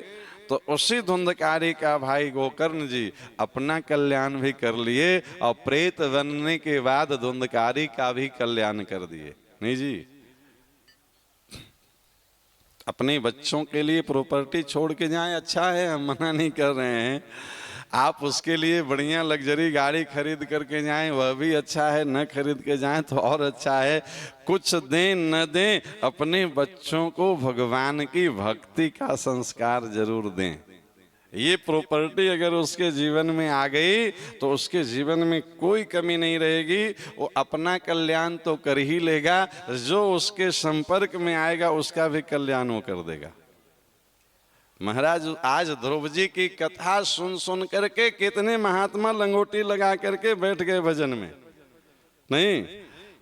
तो उसी धुंधकारी का भाई गोकर्ण जी अपना कल्याण भी कर लिए और प्रेत बनने के बाद धुंधकारी का भी कल्याण कर दिए। नहीं जी, अपने बच्चों के लिए प्रॉपर्टी छोड़ के जाएं, अच्छा है, हम मना नहीं कर रहे हैं। आप उसके लिए बढ़िया लग्जरी गाड़ी खरीद करके जाएं, वह भी अच्छा है, न खरीद के जाएं तो और अच्छा है। कुछ दें न दें, अपने बच्चों को भगवान की भक्ति का संस्कार जरूर दें। ये प्रॉपर्टी अगर उसके जीवन में आ गई तो उसके जीवन में कोई कमी नहीं रहेगी, वो अपना कल्याण तो कर ही लेगा, जो उसके संपर्क में आएगा उसका भी कल्याण वो कर देगा। महाराज आज ध्रुव जी की कथा सुन सुन करके कितने महात्मा लंगोटी लगा करके बैठ गए भजन में। नहीं,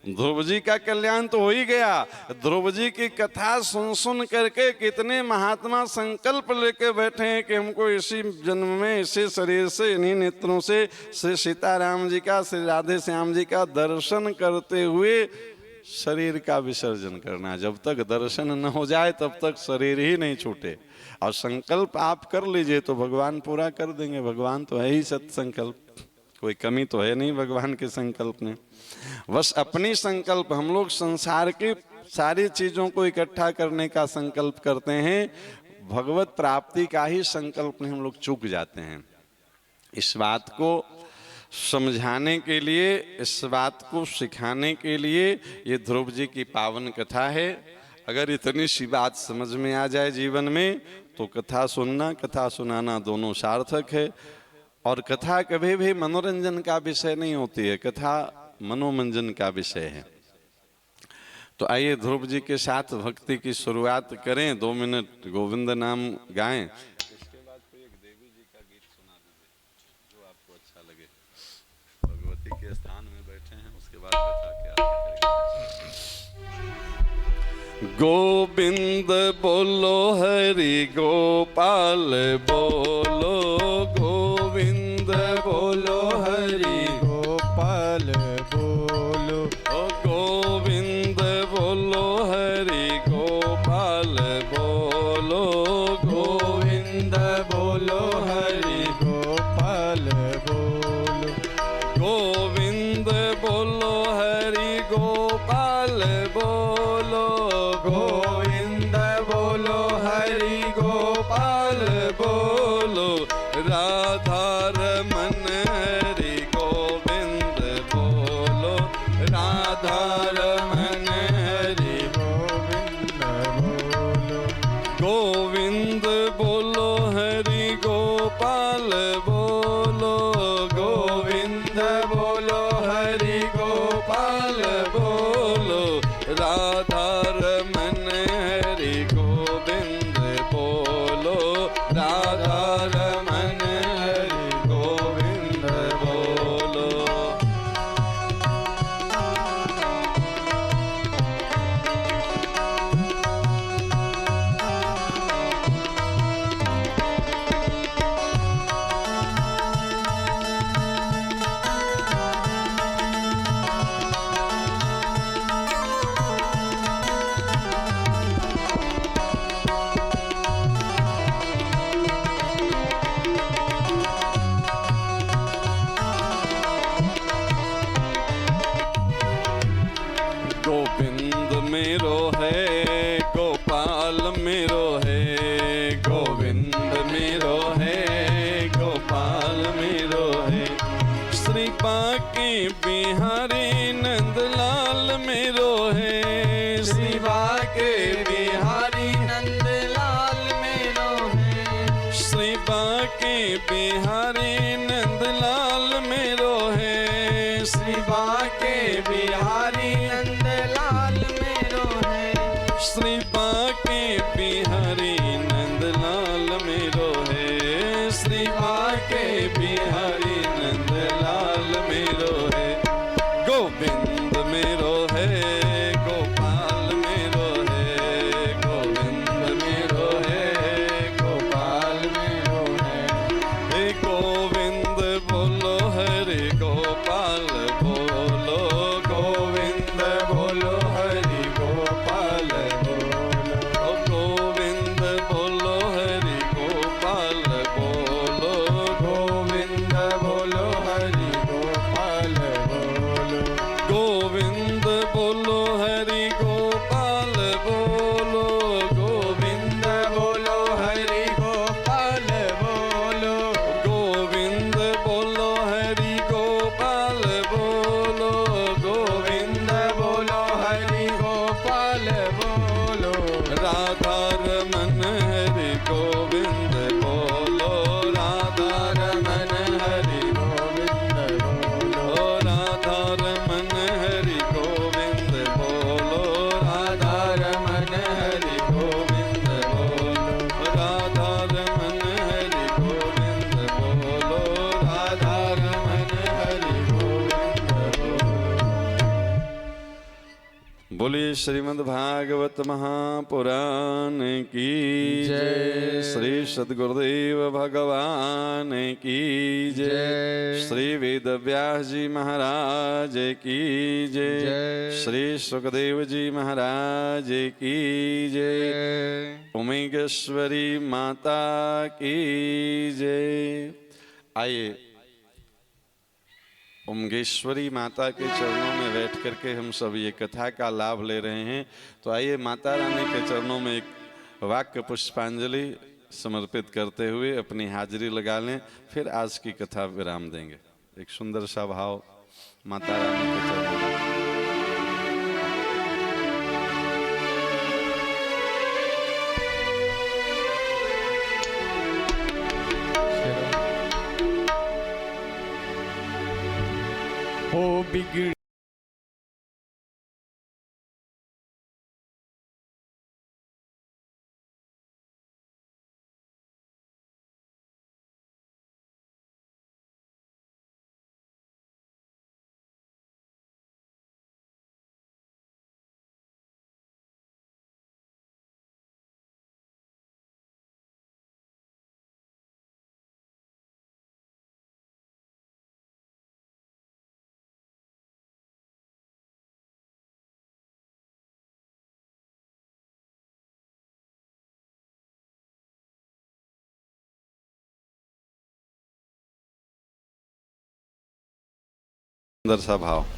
ध्रुव जी का कल्याण तो हो ही गया, ध्रुव जी की कथा सुन सुन करके कितने महात्मा संकल्प लेके बैठे हैं कि हमको इसी जन्म में इसी शरीर से इन्हीं नेत्रों से श्री सीताराम जी का, श्री राधे श्याम जी का दर्शन करते हुए शरीर का विसर्जन करना। जब तक दर्शन न हो जाए तब तक शरीर ही नहीं छूटे। और संकल्प आप कर लीजिए तो भगवान पूरा कर देंगे। भगवान तो है ही सत संकल्प, कोई कमी तो है नहीं भगवान के संकल्प में। बस अपनी संकल्प, हम लोग संसार की सारी चीजों को इकट्ठा करने का संकल्प करते हैं, भगवत प्राप्ति का ही संकल्प में हम लोग चूक जाते हैं। इस बात को समझाने के लिए, इस बात को सिखाने के लिए ये ध्रुव जी की पावन कथा है। अगर इतनी सी बात समझ में आ जाए जीवन में तो कथा सुनना, कथा सुनाना दोनों सार्थक है। और कथा कभी भी मनोरंजन का विषय नहीं होती है, कथा मनोमंजन का विषय है। तो आइए ध्रुव जी के साथ भक्ति की शुरुआत करें। 2 मिनट गोविंद नाम गाएं, इसके बाद कोई एक देवी जी का गीत सुना दीजिए जो आपको अच्छा लगे। भगवती के स्थान में बैठे हैं, उसके बाद कथा के आगे करेंगे। गोविंद बोलो हरि गोपाल बोलो, गोविंद बोलो हरि गोपाल बोलो, ओ गोविंद बोलो हरि गोपाल बोलो, गोविंद बोलो हरि गोपाल बोलो, गोविंद बोलो हरि गोपाल बोलो, गोविंद बोलो हरि गोपाल बोलो, राधा रमन हरि गोविंद बोलो, राधा रमन हरि गोविंद बोलो, गोविंद बोलो हरि गोपाल बोलो, गोविंद बोलो हरि गोपाल बोलो, राधा रमन हरि गोविंद बोलो, राधा रमन हरि गोविंद बोलो। गोविंद मेरो है, गोपाल मेरो है, गोविंद मेरो है, गोपाल मेरो है, श्री बांके बिहारी नंदलाल मेरो है, श्री बांके बिहारी नंदलाल मेरो है, श्री बांके बिहारी नंदलाल मेरो है, श्री बांके बिहारी नंदलाल मेरो है, श्री बांके बिहारी नंदलाल मेरो है, श्री बांके बिहारी नंदलाल मेरो है, गोविंद मेरो है, गोपाल मेरो है, गोविंद मेरो है, गोपाल मेरो है, हे गोविंद बोलो हरि गोपाल बोलिए श्रीमद् भागवत महापुराण की जय। श्री सद्गुरुदेव भगवान की जय। श्री वेद व्यास जी महाराज की जय। श्री सुखदेव जी महाराज की जय। उमेगेश्वरी माता की जय। आइए उमगेश्वरी माता के चरणों में बैठ करके हम सब ये कथा का लाभ ले रहे हैं। तो आइए माता रानी के चरणों में एक वाक्य पुष्पांजलि समर्पित करते हुए अपनी हाजिरी लगा लें, फिर आज की कथा विराम देंगे। एक सुंदर सा भाव माता रानी के चरणों में। हो बिगड़ सुंदर सा भाव।